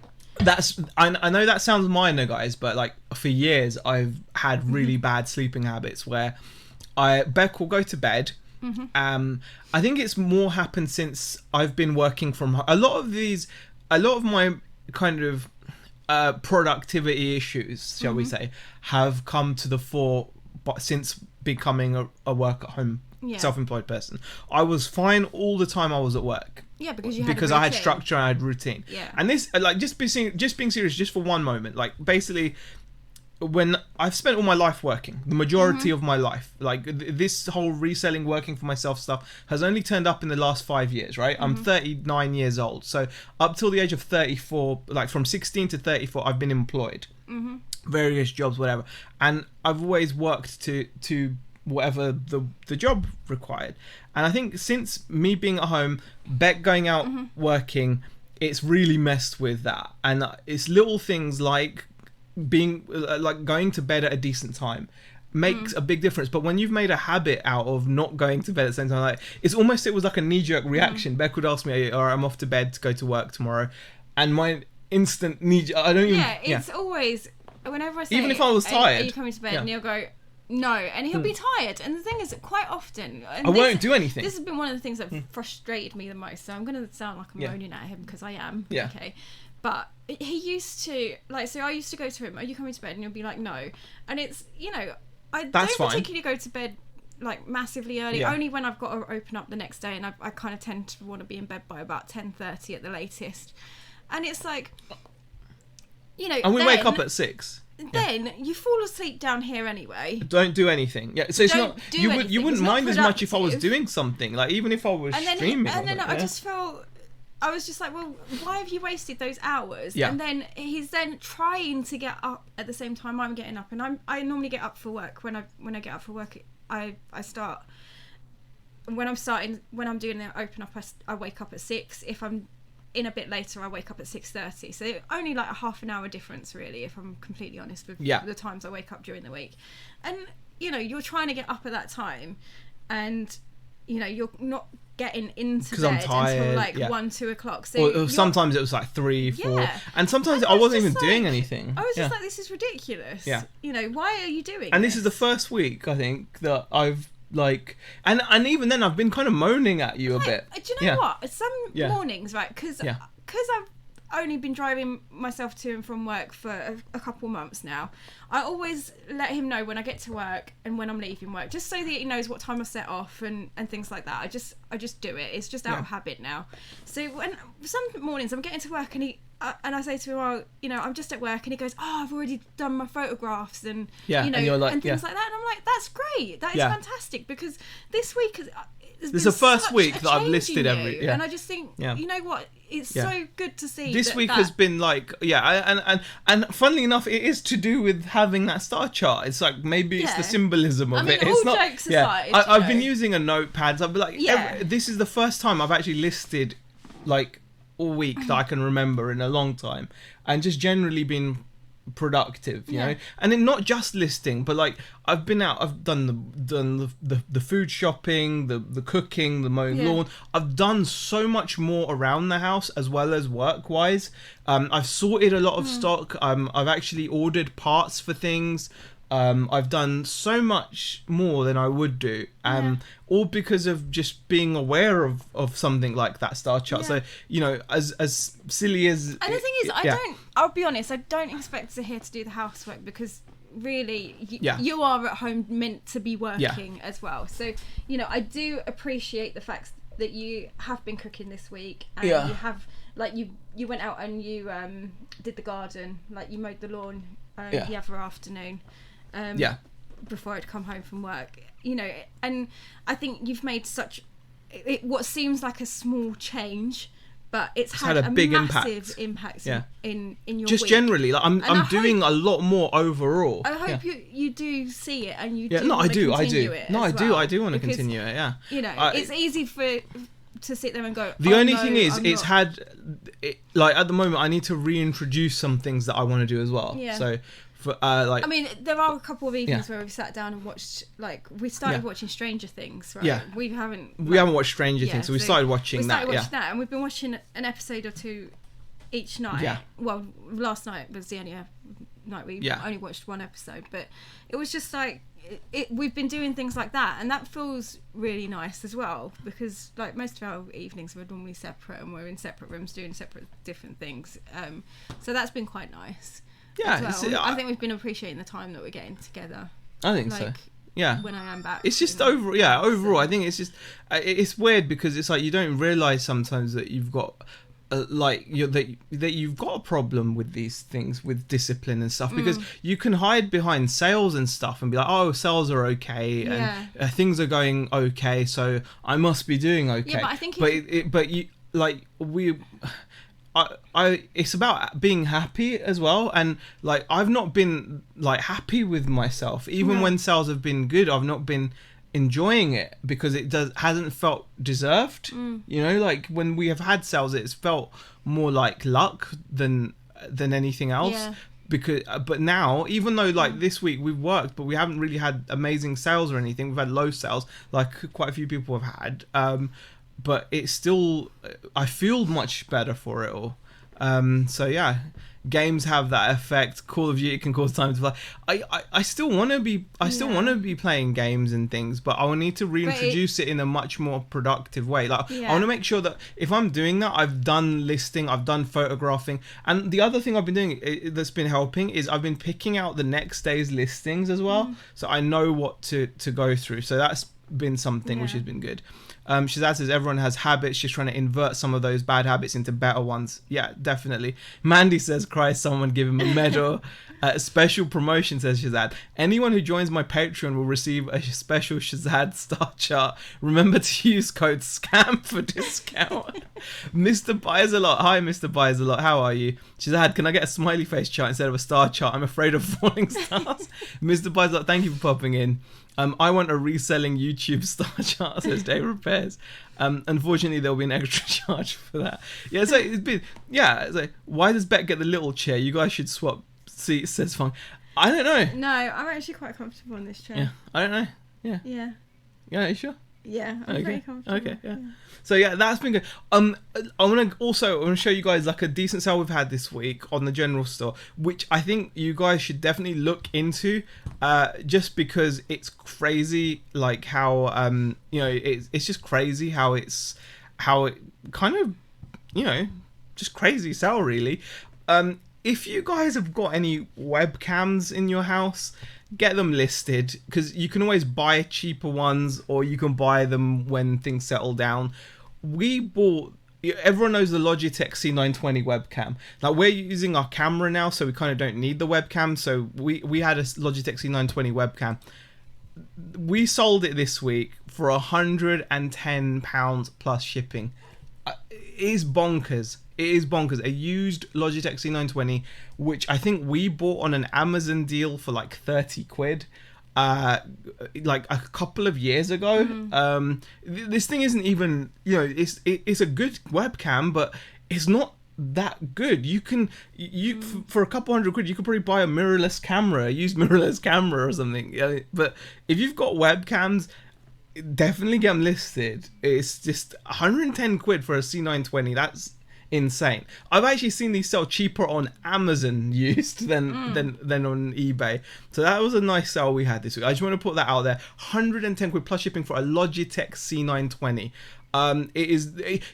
I know that sounds minor, guys, but like for years I've had really bad sleeping habits where Beck will go to bed. Mm-hmm. I think it's more happened since I've been working from home. A lot of my kind of productivity issues, shall we say, have come to the fore since becoming a work at home self-employed person. I was fine all the time I was at work. Yeah, because I had structure, I had routine. Yeah. And this, like, just being serious, just for one moment, like, basically, when I've spent all my life working, the majority of my life, like, this whole reselling, working for myself stuff has only turned up in the last 5 years, right? I'm 39 years old, so up till the age of 34, like, from 16 to 34, I've been employed, various jobs, whatever, and I've always worked to whatever the job required. And I think since me being at home, Beck going out working, it's really messed with that. And it's little things like being like going to bed at a decent time makes a big difference. But when you've made a habit out of not going to bed at the same time, like it was like a knee-jerk reaction. Beck would ask me, all right, I'm off to bed to go to work tomorrow, and my instant I don't even it's always whenever I say, even if I was tired, are you coming to bed? And he'll go, no, and he'll be tired. And the thing is, quite often I won't do anything. This has been one of the things that frustrated me the most. So I'm going to sound like I'm moaning at him, because I am. Yeah. Okay. But he used to, like, so I used to go to him, are you coming to bed? And he'll be like, no. And it's, you know, I don't particularly go to bed like massively early, only when I've got to open up the next day, and I kind of tend to want to be in bed by about 10:30 at the latest. And it's like, you know, and we wake up at 6. Then you fall asleep down here anyway. Don't do anything. Yeah, so it's not you wouldn't mind as much if I was doing something, like even if I was streaming. And then I just felt, I was just like, well, why have you wasted those hours? Yeah. And then he's then trying to get up at the same time I'm getting up, and I normally get up for work. When I get up for work, I start when I'm doing the open up. I wake up at 6. If I'm in a bit later, I wake up at 6:30. So only like a half an hour difference, really, if I'm completely honest with the times I wake up during the week. And you know, you're trying to get up at that time, and you know, you're not getting into bed until like 1-2 o'clock. So sometimes it was like 3, 4, and sometimes I wasn't even doing anything. I was just like, this is ridiculous. Yeah. You know, why are you doing And this is the first week, I think, that I've like, and even then I've been kind of moaning at you a bit. Do you know what? Some Yeah. mornings, right? Because I've only been driving myself to and from work for a couple months now. I always let him know when I get to work and when I'm leaving work, just so that he knows what time I set off and things like that. I just do it. It's just out of habit now. So when some mornings I'm getting to work and I say to him, "Oh, you know, I'm just at work," and he goes, "Oh, I've already done my photographs and you know, and you're like, and things like that." And I'm like, "That's great. That is fantastic." Because this week has this is the first week that I've listed every, and I just think, you know what, it's so good to see. This week has been like, and funnily enough, it is to do with having that star chart. It's like maybe it's the symbolism of it. It's all not. Jokes aside, I've been using a notepad. So I've been like, this is the first time I've actually listed like all week that I can remember in a long time, and just generally been productive, you know, and then not just listing, but like I've been out, I've done the food shopping, the cooking, the mowing lawn. I've done so much more around the house as well as work wise. I've sorted a lot of stock. I've actually ordered parts for things. I've done so much more than I would do, all because of just being aware of something like that star chart. So, you know, as silly as... And the thing is, I'll be honest, I don't expect Zahir to do the housework because really, you are at home meant to be working as well. So, you know, I do appreciate the fact that you have been cooking this week and you have, like, you went out and you did the garden, like you mowed the lawn the other afternoon. Before I'd come home from work, you know, and I think you've made what seems like a small change, but it's had a big massive impact in your just week. Generally, like I'm doing a lot more overall. I hope you do see it and you do. I do. I do want to continue it. Yeah, you know, it's easy to sit there and go. The only thing is, it's had like at the moment I need to reintroduce some things that I want to do as well. Yeah. So. I mean, there are a couple of evenings where we've sat down and watched, like, we started watching Stranger Things, right? Yeah. We haven't watched Stranger Things, so we started watching that. And we've been watching an episode or two each night. Yeah. Well, last night was the only night we only watched one episode, but it was just like, we've been doing things like that, and that feels really nice as well, because like most of our evenings we're normally separate and we're in separate rooms doing separate different things. So that's been quite nice. Yeah, well. I think we've been appreciating the time that we're getting together. I think so. Yeah. When I am back. It's just overall, I think it's just it's weird because it's like you don't realise sometimes that you've got that you've got a problem with these things, with discipline and stuff, because you can hide behind sales and stuff and be like, oh, sales are okay and things are going okay, so I must be doing okay. Yeah, but I think it's about being happy as well, and like I've not been like happy with myself even when sales have been good. I've not been enjoying it because it hasn't felt deserved. You know, like when we have had sales, it's felt more like luck than anything else. But now, even though like this week we've worked, but we haven't really had amazing sales or anything. We've had low sales, like quite a few people have had. But it's still, I feel much better for it all. So yeah, games have that effect. Call of Duty can cause time to fly. I still want to be, want to be playing games and things, but I will need to reintroduce it in a much more productive way. Like I want to make sure that if I'm doing that, I've done listing, I've done photographing, and the other thing I've been doing that's been helping is I've been picking out the next day's listings as well, so I know what to go through. So that's been something which has been good. Shazad says everyone has habits, just trying to invert some of those bad habits into better ones. Yeah, definitely. Mandy says, Christ, someone give him a medal. Special promotion, says Shazad. Anyone who joins my Patreon will receive a special Shazad star chart. Remember to use code SCAM for discount. Mr. Buys a lot. Hi, Mr. Buys a lot. How are you? Shazad, can I get a smiley face chart instead of a star chart? I'm afraid of falling stars. Mr. Buys a lot, thank you for popping in. I want a reselling YouTube star chart, says Dave Repairs. Unfortunately, there'll be an extra charge for that. Yeah, so it's been, it's like, why does Beck get the little chair? You guys should swap seats, says Fung. I don't know. No, I'm actually quite comfortable in this chair. Yeah, I don't know. Yeah. Yeah. Yeah, you sure? Yeah, I'm pretty comfortable. Okay, yeah. So yeah, that's been good. I want to show you guys like a decent sale we've had this week on the general store, which I think you guys should definitely look into, just because it's crazy, like how it's just crazy how it kind of just crazy sale really. If you guys have got any webcams in your house, get them listed, because you can always buy cheaper ones, or you can buy them when things settle down. Everyone knows the Logitech C920 webcam. Now we're using our camera now, so we kind of don't need the webcam. So we had a Logitech C920 webcam. We sold it this week for £110 plus shipping. It is bonkers. It is bonkers. A used Logitech C920, which I think we bought on an Amazon deal for like 30 quid, like a couple of years ago. This thing isn't even, it's a good webcam, but it's not that good. For a couple £100, you could probably buy a mirrorless camera, a used mirrorless camera or something. But if you've got webcams, definitely get them listed. It's just 110 quid for a C920. That's insane. I've actually seen these sell cheaper on Amazon used than on eBay. So that was a nice sale we had this week. I just want to put that out there. 110 quid plus shipping for a Logitech C920.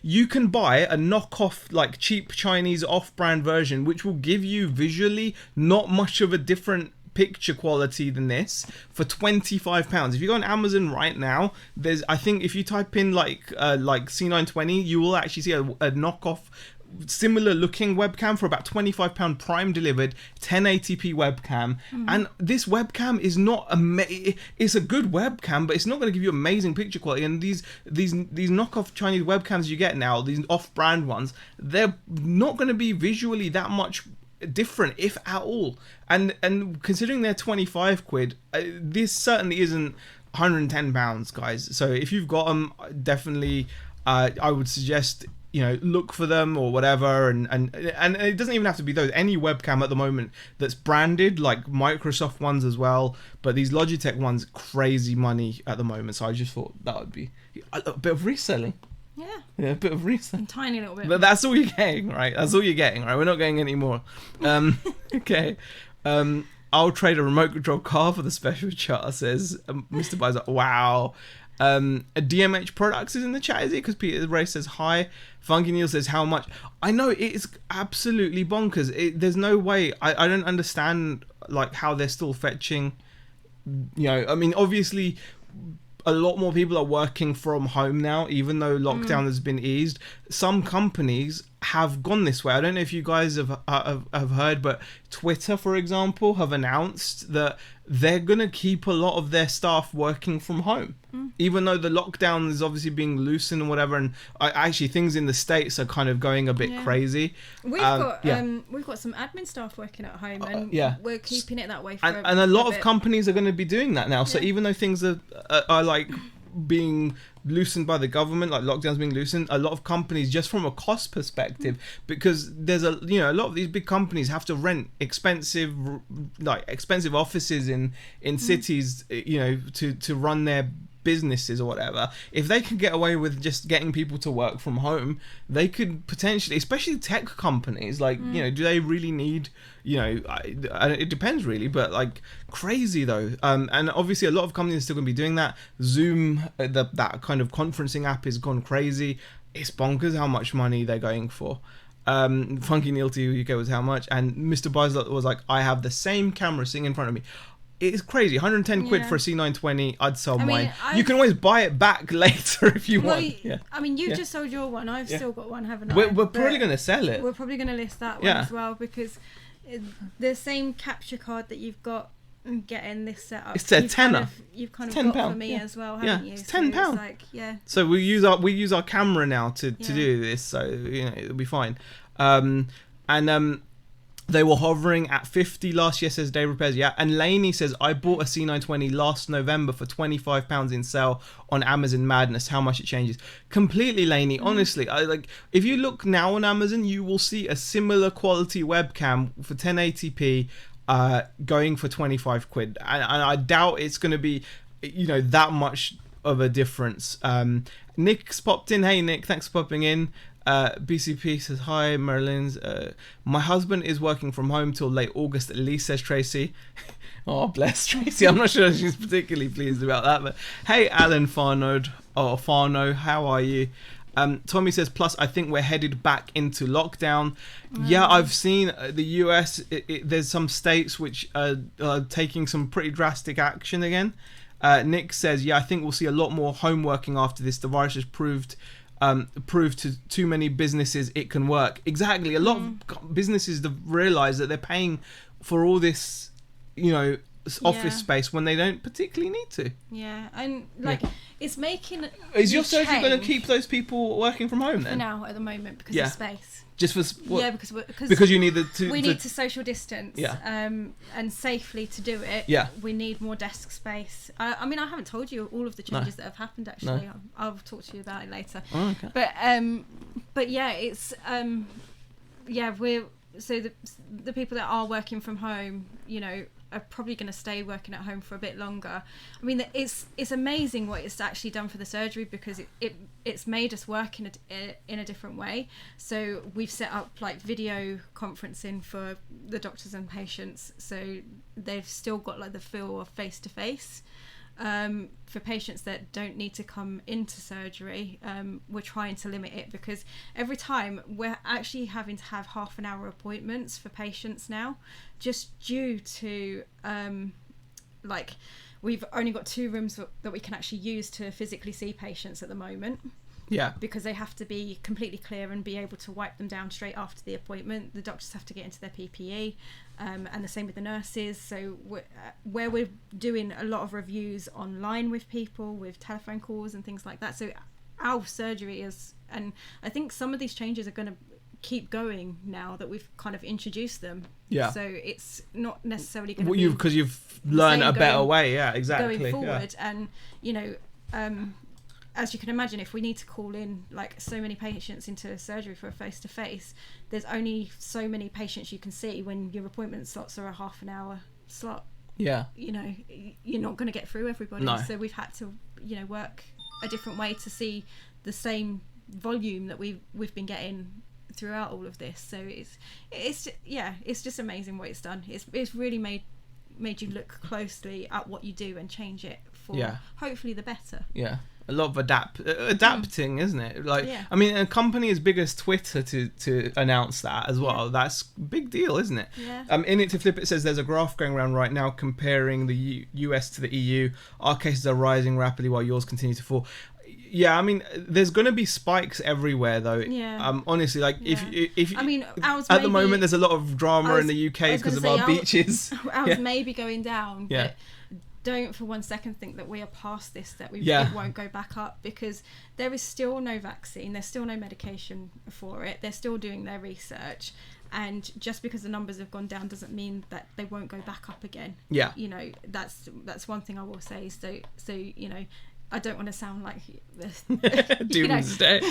You can buy a knockoff, like cheap Chinese off-brand version, which will give you visually not much of a different picture quality than this for £25. If you go on Amazon right now, I think if you type in like C920, you will actually see a knockoff similar looking webcam for about £25 prime delivered 1080p webcam. And this webcam is not it's a good webcam, but it's not going to give you amazing picture quality. And these knockoff Chinese webcams you get now, these off-brand ones, they're not going to be visually that much different, if at all. And considering they're 25 quid, this certainly isn't £110, guys. So if you've got them, definitely I would suggest look for them or whatever, and it doesn't even have to be those. Any webcam at the moment that's branded, like Microsoft ones as well, but these Logitech ones, crazy money at the moment. So I just thought that would be a bit of reselling. Yeah, a bit of reselling. A tiny little bit. But that's all you're getting, right? That's all you're getting, right? We're not getting any more. Okay. I'll trade a remote control car for the special chart, says Mr. Bizer. Wow. A DMH Products is in the chat, is it? Because Peter Ray says hi. Funky Neil says how much. I know, it is absolutely bonkers. There's no way. I don't understand like how they're still fetching. I mean, obviously a lot more people are working from home now, even though lockdown has been eased. Some companies have gone this way. I don't know if you guys have heard, but Twitter, for example, have announced that they're going to keep a lot of their staff working from home, even though the lockdown is obviously being loosened and whatever. And actually things in the States are kind of going a bit crazy. We've got some admin staff working at home, and we're keeping it that way for and a lot of companies are going to be doing that now. So even though things are like being loosened by the government, like lockdowns being loosened, a lot of companies, just from a cost perspective, because there's a lot of these big companies have to rent expensive offices in cities, to run their businesses or whatever. If they can get away with just getting people to work from home, they could potentially, especially tech companies, like do they really need, it depends really, but like crazy though. And obviously a lot of companies are still going to be doing that. Zoom, that kind of conferencing app, has gone crazy. It's bonkers how much money they're going for. Funky Neil to UK was how much, and Mr. Bislot was like, I have the same camera sitting in front of me. It's crazy. 110 quid for a C920. I'd sell mine. You can always buy it back later if you want. Yeah. I mean, you've just sold your one. I've still got one, haven't I? We're probably going to sell it. We're probably going to list that one as well, because the same capture card that you've got getting this set up. It's a tenner. You've kind of got for me as well, haven't you? It's £10. So we use our camera now to do this, so it'll be fine. They were hovering at 50 last year, says Dave Repairs. Yeah, and Laney says, I bought a C920 last November for £25 in sale on Amazon. Madness, how much it changes. Completely, Laney. Honestly, if you look now on Amazon, you will see a similar quality webcam for 1080p going for 25 quid. And I doubt it's going to be, that much of a difference. Nick's popped in. Hey Nick, thanks for popping in. BCP says hi. Marilyn's my husband is working from home till late August at least, says Tracy. Oh, bless Tracy. I'm not sure she's particularly pleased about that, but hey, Alan Farno, how are you? Tommy says, plus I think we're headed back into lockdown. Yeah, I've seen the US, there's some states which are taking some pretty drastic action again. Nick says, yeah, I think we'll see a lot more home working after this. The virus has proved to too many businesses it can work. Exactly. A lot of businesses have realised that they're paying for all this, office space when they don't particularly need to. Yeah, and it's making. Is your surgery going to keep those people working from home then? For now, at the moment, because of space. Just for what? Yeah, because you need we need to social distance. Yeah. And safely to do it. Yeah. We need more desk space. I mean, I haven't told you all of the changes that have happened. Actually, No. I'll talk to you about it later. Oh, okay. But yeah, it's we're so the people that are working from home, are probably going to stay working at home for a bit longer. I mean, it's amazing what it's actually done for the surgery, because it's made us work in a different way. So we've set up like video conferencing for the doctors and patients, so they've still got like the feel of face to face. For patients that don't need to come into surgery, we're trying to limit it, because every time we're actually having to have half an hour appointments for patients now, just due to we've only got 2 rooms that we can actually use to physically see patients at the moment. Yeah. Because they have to be completely clear and be able to wipe them down straight after the appointment. The doctors have to get into their PPE, and the same with the nurses. So where we're doing a lot of reviews online with people, with telephone calls and things like that. So our surgery is, and I think some of these changes are going to keep going now that we've kind of introduced them. Yeah. So it's not necessarily going to be because you've learned a better way. Yeah, exactly. Going forward, and as you can imagine, if we need to call in like so many patients into surgery for a face-to-face, there's only so many patients you can see when your appointment slots are a half an hour slot. Yeah. You're not going to get through everybody. No. So we've had to, work a different way to see the same volume that we've been getting throughout all of this. So it's just amazing what it's done. It's really made you look closely at what you do and change it for hopefully the better. Yeah. A lot of adapting, isn't it? I mean, a company as big as Twitter to announce that as well, that's a big deal, isn't it? Yeah. In it to flip, it says there's a graph going around right now comparing the US to the EU. Our cases are rising rapidly while yours continue to fall. Yeah, I mean, there's going to be spikes everywhere, though. Yeah. Honestly, if I mean, ours at the moment there's a lot of drama in the UK because of our beaches. Ours may be going down. Yeah. But don't for one second think that we are past this, that it won't go back up, because there is still no vaccine, there's still no medication for it, they're still doing their research, and just because the numbers have gone down doesn't mean that they won't go back up again. Yeah. That's one thing I will say. So I don't want to sound like this doomsday.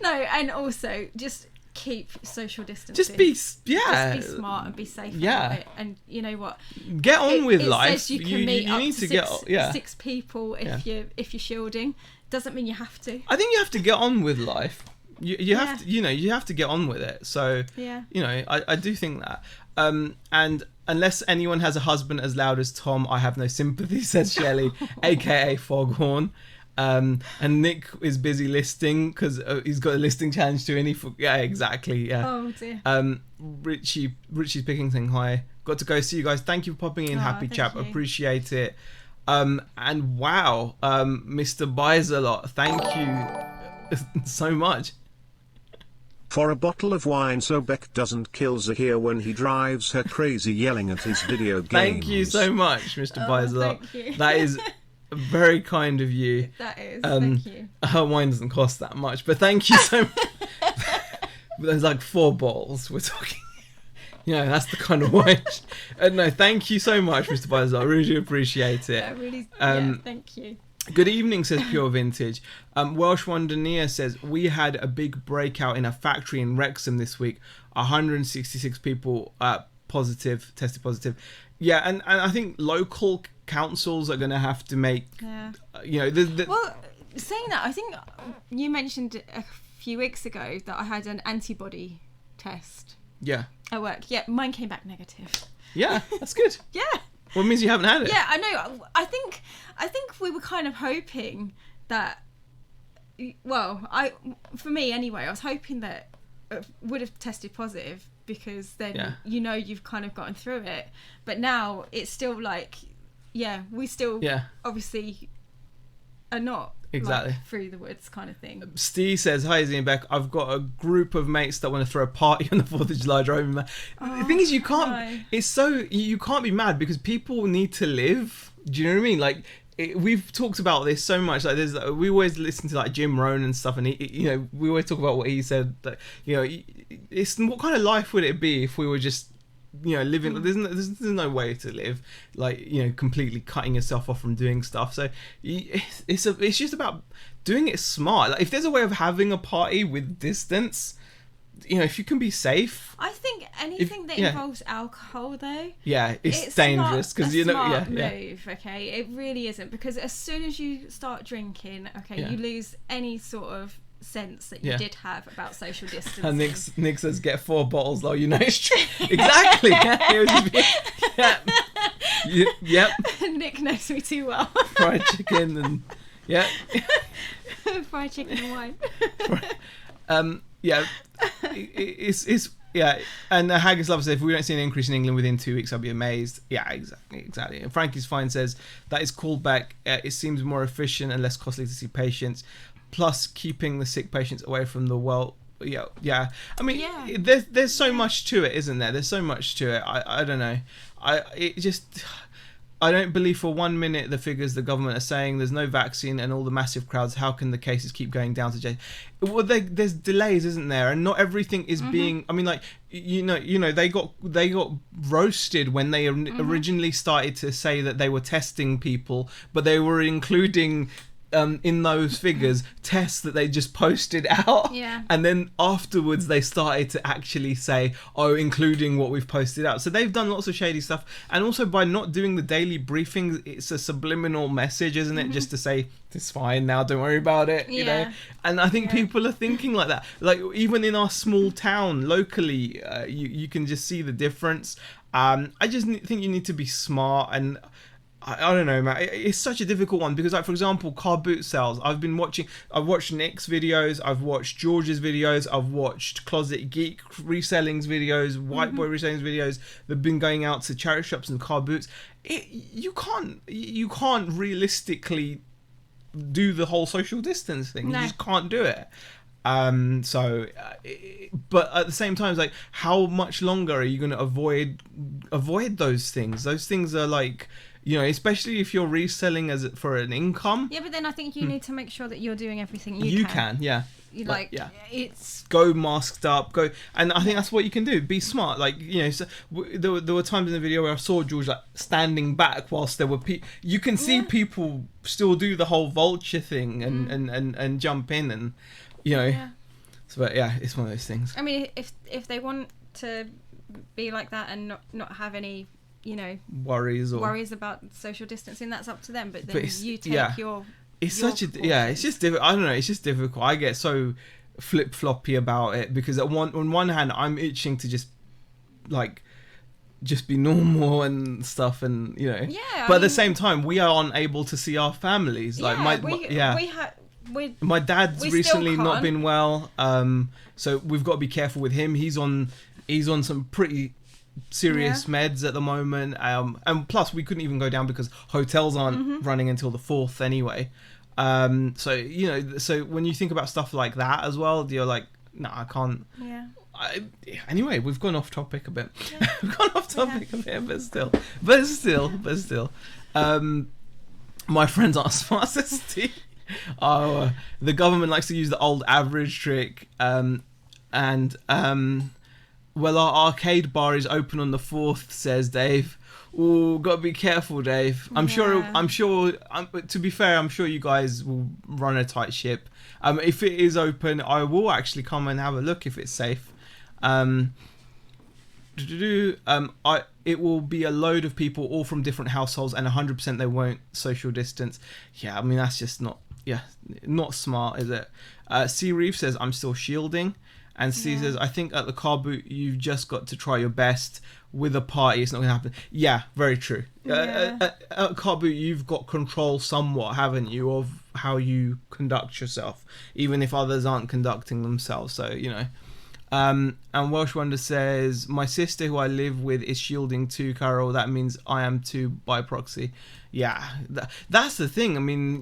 No, and also just keep social distancing. Just be smart and be safe about it. And you know what? Get on with life. Says you can meet up need to get 6 people if you're shielding. Doesn't mean you have to. I think you have to get on with life. You have to, you have to get on with it. So I do think that. And unless anyone has a husband as loud as Tom, I have no sympathy, says Shelley, aka Foghorn. And Nick is busy listing because he's got a listing challenge too, and exactly. Oh dear. Richie's picking saying hi. Got to go see you guys. Thank you for popping in, happy chap. You. Appreciate it. And wow, Mr. Buys a lot. Thank you so much. For a bottle of wine so Beck doesn't kill Zahir when he drives her crazy yelling at his video games. Thank you so much, Mr. Buys a lot. That is very kind of you. That is, thank you. Her wine doesn't cost that much, but thank you so much. There's like 4 bottles we're talking. That's the kind of wine. No, thank you so much, Mr. Buys a lot. I really do appreciate it. Thank you. Good evening, says Pure Vintage. Welsh Wonderneer says, we had a big breakout in a factory in Wrexham this week. 166 people tested positive. Yeah, and I think local councils are going to have to make, Yeah. you know, Well, saying that, I think you mentioned a few weeks ago that I had an antibody test yeah. at work. Yeah, mine came back negative. Yeah, that's good. Yeah. Well, it means you haven't had it. Yeah, I know. I think we were kind of hoping that. Well, for me anyway, I was hoping that it would have tested positive because then you've kind of gotten through it. But now it's still like, we still obviously are not exactly like, through the woods kind of thing. Steve says, "Hi, Izzy and Beck. I've got a group of mates that want to throw a party on the 4th of July driving mad." The thing is, you can't. No. It's so you can't be mad because people need to live. Do you know what I mean? Like. We've talked about this so much. Like, we always listen to like Jim Rohn and stuff, and we always talk about what he said. That it's what kind of life would it be if we were just living? There's no way to live like completely cutting yourself off from doing stuff. So it's just about doing it smart. Like if there's a way of having a party with distance. If you can be safe. I think anything that involves alcohol, though. Yeah, it's dangerous because smart move. Okay, it really isn't, because as soon as you start drinking, you lose any sort of sense that you did have about social distancing. And Nick says, "Get 4 bottles, though." It's true. Exactly. Yep. Nick knows me too well. Fried chicken and fried chicken and wine. It's and Haggis Lover says, "If we don't see an increase in England within 2 weeks, I'll be amazed." Yeah, exactly. And Frankie's Fine says that is called back. It seems more efficient and less costly to see patients, plus keeping the sick patients away from the well. Yeah. I mean, there's so much to it, isn't there? There's so much to it. I don't know. I don't believe for 1 minute the figures the government are saying. There's no vaccine and all the massive crowds. How can the cases keep going down to J? Well, there's delays, isn't there? And not everything is being. I mean, like they got roasted when they originally started to say that they were testing people, but they were including. In those figures, tests that they just posted out, and then afterwards they started to actually say, including what we've posted out. So they've done lots of shady stuff, and also by not doing the daily briefings, it's a subliminal message, isn't it? Just to say it's fine now, don't worry about it, you know. And I think people are thinking like that. Like even in our small town locally, you can just see the difference. I just think you need to be smart and. I don't know, man. It's such a difficult one because, like, for example, car boot sales. I've watched Nick's videos, I've watched George's videos, I've watched Closet Geek reselling's videos, White Boy reselling's videos. They've been going out to charity shops and car boots. You can't realistically do the whole social distance thing. No. You just can't do it. But at the same time, it's like, how much longer are you going to avoid those things? Those things are like. Especially if you're reselling for an income. Yeah, but then I think you need to make sure that you're doing everything you can. It's go masked up, go, and I think that's what you can do. Be smart, like So there were times in the video where I saw George like standing back whilst there were people. You can see people still do the whole vulture thing and jump in and So, but it's one of those things. I mean, if they want to be like that and not have any. Worries about social distancing, that's up to them, but then you take your it's just difficult. I don't know, it's just difficult. I get so flip-floppy about it because on one hand I'm itching to just be normal and stuff and but at the same time we are unable to see our families. My dad's recently not been well, so we've got to be careful with him. He's on some pretty serious meds at the moment, and plus we couldn't even go down because hotels aren't running until the 4th anyway. So when you think about stuff like that as well, you're like, no, I can't. Anyway, we've gone off topic a bit. We've gone off topic a bit, but still. My friends aren't smart, says Steve. The government likes to use the old average trick, well, our arcade bar is open on the 4th, says Dave. Ooh, gotta be careful, Dave. I'm sure. To be fair, I'm sure you guys will run a tight ship. If it is open, I will actually come and have a look if it's safe. it will be a load of people all from different households, and 100% they won't social distance. Yeah, I mean that's just not smart, is it? C Reef says I'm still shielding, and C says I think at the car boot you've just got to try your best. With a party, it's not going to happen. Yeah, very true. At car boot, you've got control somewhat, haven't you, of how you conduct yourself, even if others aren't conducting themselves. So and Welsh Wonder says my sister who I live with is shielding too, Carol. That means I am too by proxy. Yeah, that's the thing. I mean,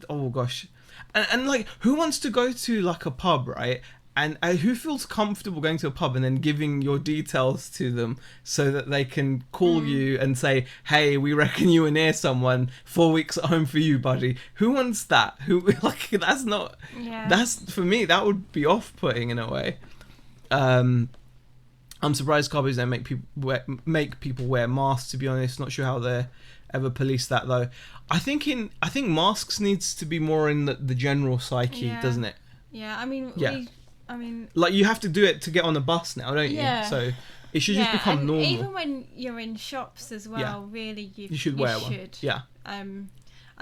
oh gosh, and like, who wants to go to like a pub, right? And who feels comfortable going to a pub and then giving your details to them so that they can call you and say, hey, we reckon you were near someone, 4 weeks at home for you, buddy. Who wants that? That's not... Yeah. That's, for me, that would be off-putting in a way. I'm surprised carbos don't make people wear masks, to be honest. Not sure how they ever police that, though. I think masks needs to be more in the general psyche, doesn't it? Yeah, I mean... like, you have to do it to get on the bus now, don't you? So it should just become normal. Even when you're in shops as well, really, you should wear one. Yeah. I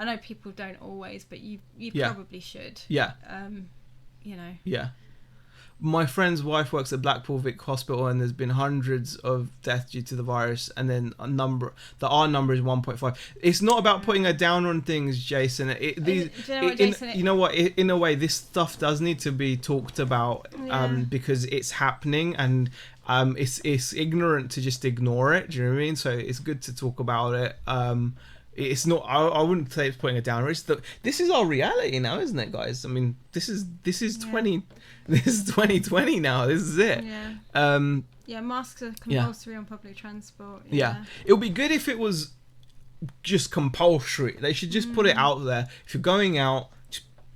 know people don't always, but you probably should. Yeah. Yeah. My friend's wife works at Blackpool Vic Hospital, and there's been hundreds of deaths due to the virus, and then our number is 1.5. It's not about putting a down on things, Jason. You know what? In a way, this stuff does need to be talked about, because it's happening, and it's ignorant to just ignore it. Do you know what I mean? So it's good to talk about it. It's not. I wouldn't say it's putting it down. This is our reality now, isn't it, guys? I mean, this is 2020 now. This is it. Masks are compulsory on public transport. It would be good if it was just compulsory. They should just put it out there. If you're going out,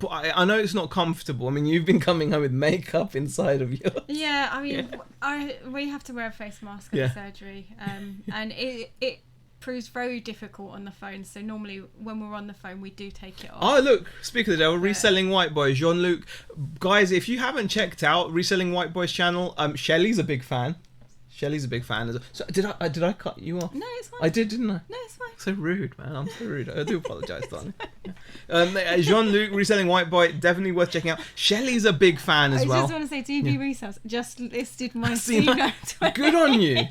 I know it's not comfortable. I mean, you've been coming home with makeup inside of you. Yeah, I mean, we have to wear a face mask at surgery, and it proves very difficult on the phone. So normally when we're on the phone, we do take it off. Oh, look, speak of the devil, Reselling White Boys, Jean-Luc. Guys, if you haven't checked out Reselling White Boys channel, Shelley's a big fan. As well. So did I cut you off? No, it's fine. I did, didn't I? No, it's fine. So rude, man. I'm so rude. I do apologise, darling. Jean-Luc, Reselling White Boy, definitely worth checking out. Shelley's a big fan as well. I just want to say, DB Resells just listed my C920. Good on you.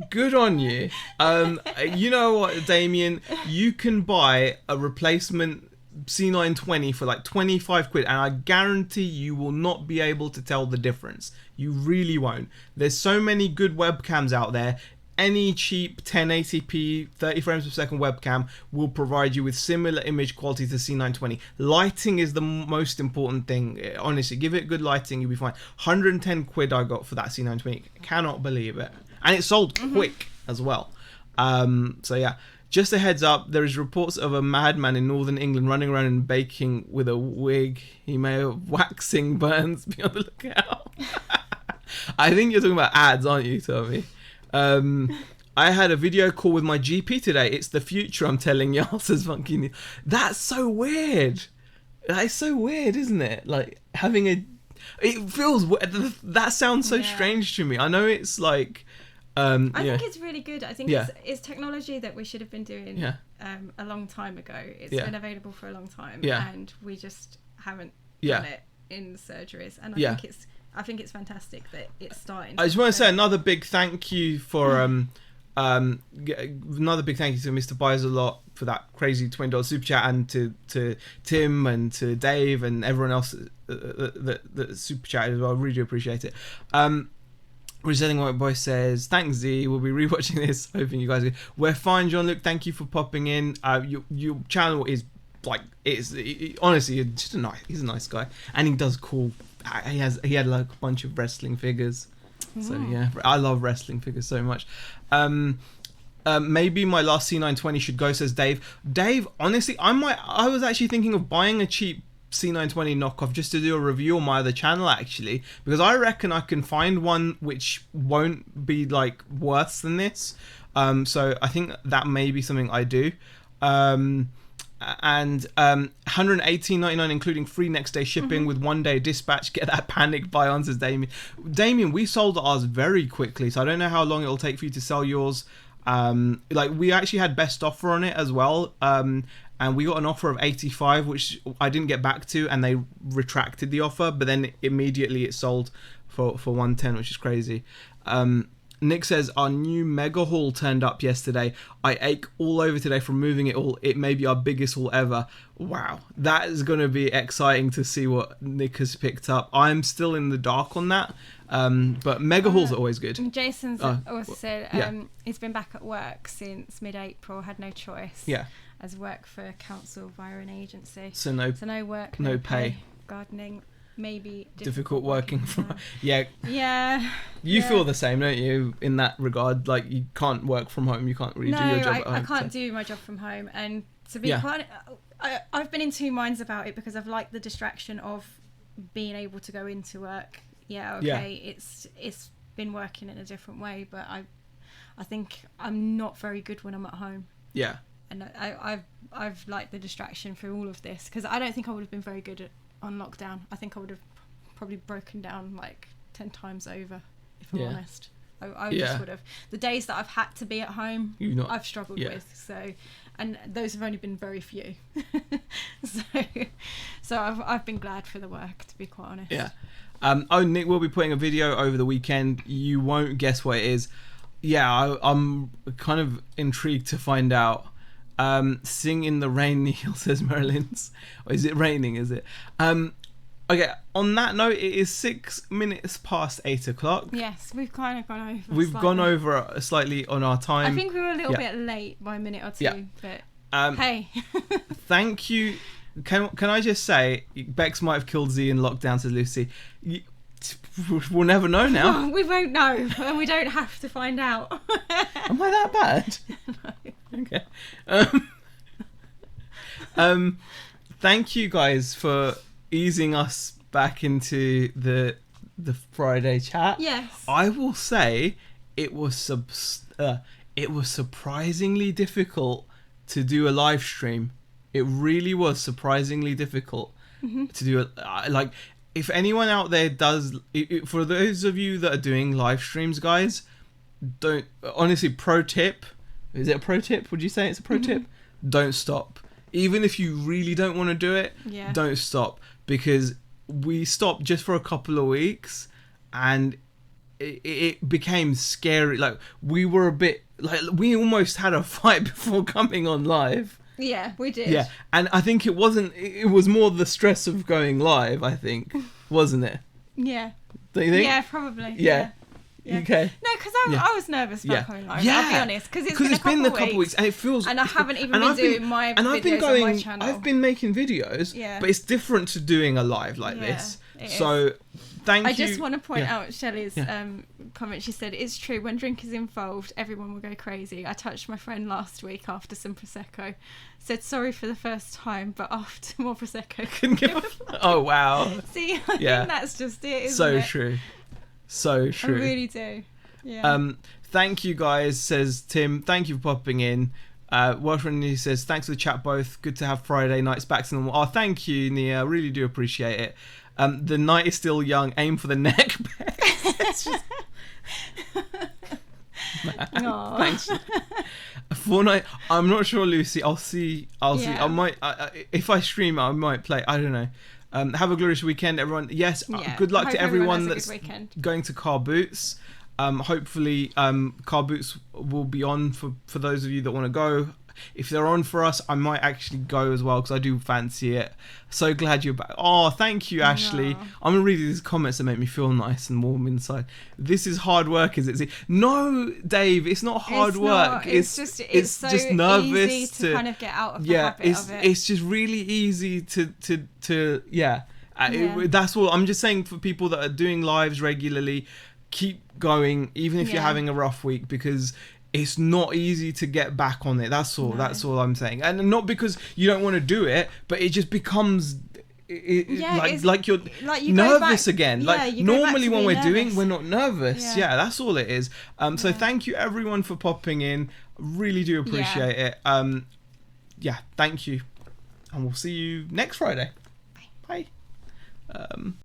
Good on you. You know what, Damien? You can buy a replacement C920 for like 25 quid, and I guarantee you will not be able to tell the difference. You really won't. There's so many good webcams out there. Any cheap 1080p 30 frames per second webcam will provide you with similar image quality to C920. Lighting is the most important thing. Honestly, give it good lighting, you'll be fine. 110 quid I got for that C920. Cannot believe it. And it sold quick as well. So yeah, just a heads up, there is reports of a madman in northern England running around and baking with a wig. He may have waxing burns. Be on the lookout. I think you're talking about ads, aren't you, Tommy? I had a video call with my GP today. It's the future, I'm telling y'all, says Funky News. That's so weird. That is so weird, isn't it? Like, having a... It feels... That sounds so strange to me. I know it's like... I think it's really good. I think it's technology that we should have been doing a long time ago. It's been available for a long time, and we just haven't done it in surgeries. And I think it's fantastic that it's starting. I just want to say another big thank you for another big thank you to Mr. Buys a Lot for that crazy $20 super chat, and to Tim and to Dave and everyone else that super chatted as well. I really appreciate it. Reselling White Boy says, thanks Z, we'll be rewatching this, hoping you guys are... We're fine, Jean-Luc, thank you for popping in. Your channel is like, honestly, just he's a nice guy, and he does cool... He had like a bunch of wrestling figures. So yeah, I love wrestling figures so much. Maybe my last C920 should go, says Dave. Dave, honestly, I was actually thinking of buying a cheap C920 knockoff just to do a review on my other channel, actually, because I reckon I can find one which won't be like worse than this. So I think that may be something I do. and 118.99 including free next day shipping with 1 day dispatch. Get that panic buy on, says Damien. We sold ours very quickly, so I don't know how long it'll take for you to sell yours. Like we actually had best offer on it as well, and we got an offer of 85, which I didn't get back to, and they retracted the offer, but then immediately it sold for 110, which is crazy. Nick says, our new mega haul turned up yesterday. I ache all over today from moving it all. It may be our biggest haul ever. Wow. That is going to be exciting to see what Nick has picked up. I'm still in the dark on that. But mega hauls are always good. Jason's also said he's been back at work since mid-April, had no choice. Yeah. As work for council via an agency. So no work, no pay. Gardening. Maybe difficult working from yeah you feel the same, don't you, in that regard? Like you can't work from home, you can't really do your job at home. I can't do my job from home, and to be quite I've been in two minds about it, because I've liked the distraction of being able to go into work. It's been working in a different way, but I think I'm not very good when I'm at home, and I've liked the distraction through all of this, because I don't think I would have been very good on lockdown. I think I would have probably broken down like 10 times over, if I'm honest. I just would have. The days that I've had to be at home, I've struggled with. So, and those have only been very few. so I've been glad for the work, to be quite honest. Yeah. Nick will be putting a video over the weekend. You won't guess what it is. Yeah, I'm kind of intrigued to find out. Sing in the rain, Neil, says Marilyn's. Or is it raining, is it? Okay, on that note, it is 6 minutes past 8 o'clock. Yes, we've kind of gone over. We've gone over slightly on our time. I think we were a little bit late by a minute or two, but hey. Thank you. Can I just say, Bex might have killed Z in lockdown, says Lucy. We'll never know now. We won't know, and we don't have to find out. Am I that bad? No. Okay. Thank you guys for easing us back into the Friday chat. Yes. I will say it was surprisingly difficult to do a live stream. It really was surprisingly difficult to do it. Like, if anyone out there does, for those of you that are doing live streams, guys, don't, honestly, pro tip. Is it a pro tip? Would you say it's a pro tip? Don't stop. Even if you really don't want to do it, don't stop. Because we stopped just for a couple of weeks and it became scary. Like, we were a bit, like, we almost had a fight before coming on live. Yeah, we did. Yeah, and I think it was more the stress of going live, I think, wasn't it? Yeah. Don't you think? Yeah, probably. Yeah. Okay. No, because I was nervous about coming live. Yeah. I'll be honest, because it's been a couple weeks, and it feels. And I haven't even been doing my videos on my channel. I've been making videos, but it's different to doing a live like this. So, thank you. I just want to point out Shelley's comment. She said, "It's true. When drink is involved, everyone will go crazy. I touched my friend last week after some prosecco. Said sorry for the first time, but after more prosecco, couldn't give a fuck." Oh wow! See, I think that's just it. So it? True. So true. I really do. Yeah. Thank you guys, says Tim. Thank you for popping in. Welshman says, thanks for the chat both. Good to have Friday nights back to normal. Oh, thank you, Nia. Really do appreciate it. The night is still young. Aim for the neck. Thanks. Fortnite. I'm not sure, Lucy. I'll see. I might. If I stream, I might play. I don't know. Have a glorious weekend, everyone. Yes, good luck to everyone that's going to Car Boots. Hopefully, Car Boots will be on for those of you that want to go. If they're on for us, I might actually go as well, because I do fancy it. So glad you're back. Oh, thank you, Ashley. I'm going to read these comments that make me feel nice and warm inside. This is hard work, is it? No, Dave, it's not hard work. It's just nervous easy to kind of get out of the habit of it. It's just really easy to that's all. I'm just saying, for people that are doing lives regularly, keep going, even if you're having a rough week, because it's not easy to get back on it. That's all. No. That's all I'm saying. And not because you don't want to do it, but it just becomes like you're nervous again. Like, normally when we're doing, we're not nervous. Yeah, that's all it is. So thank you everyone for popping in. Really do appreciate it. Thank you. and we'll see you next Friday. Bye.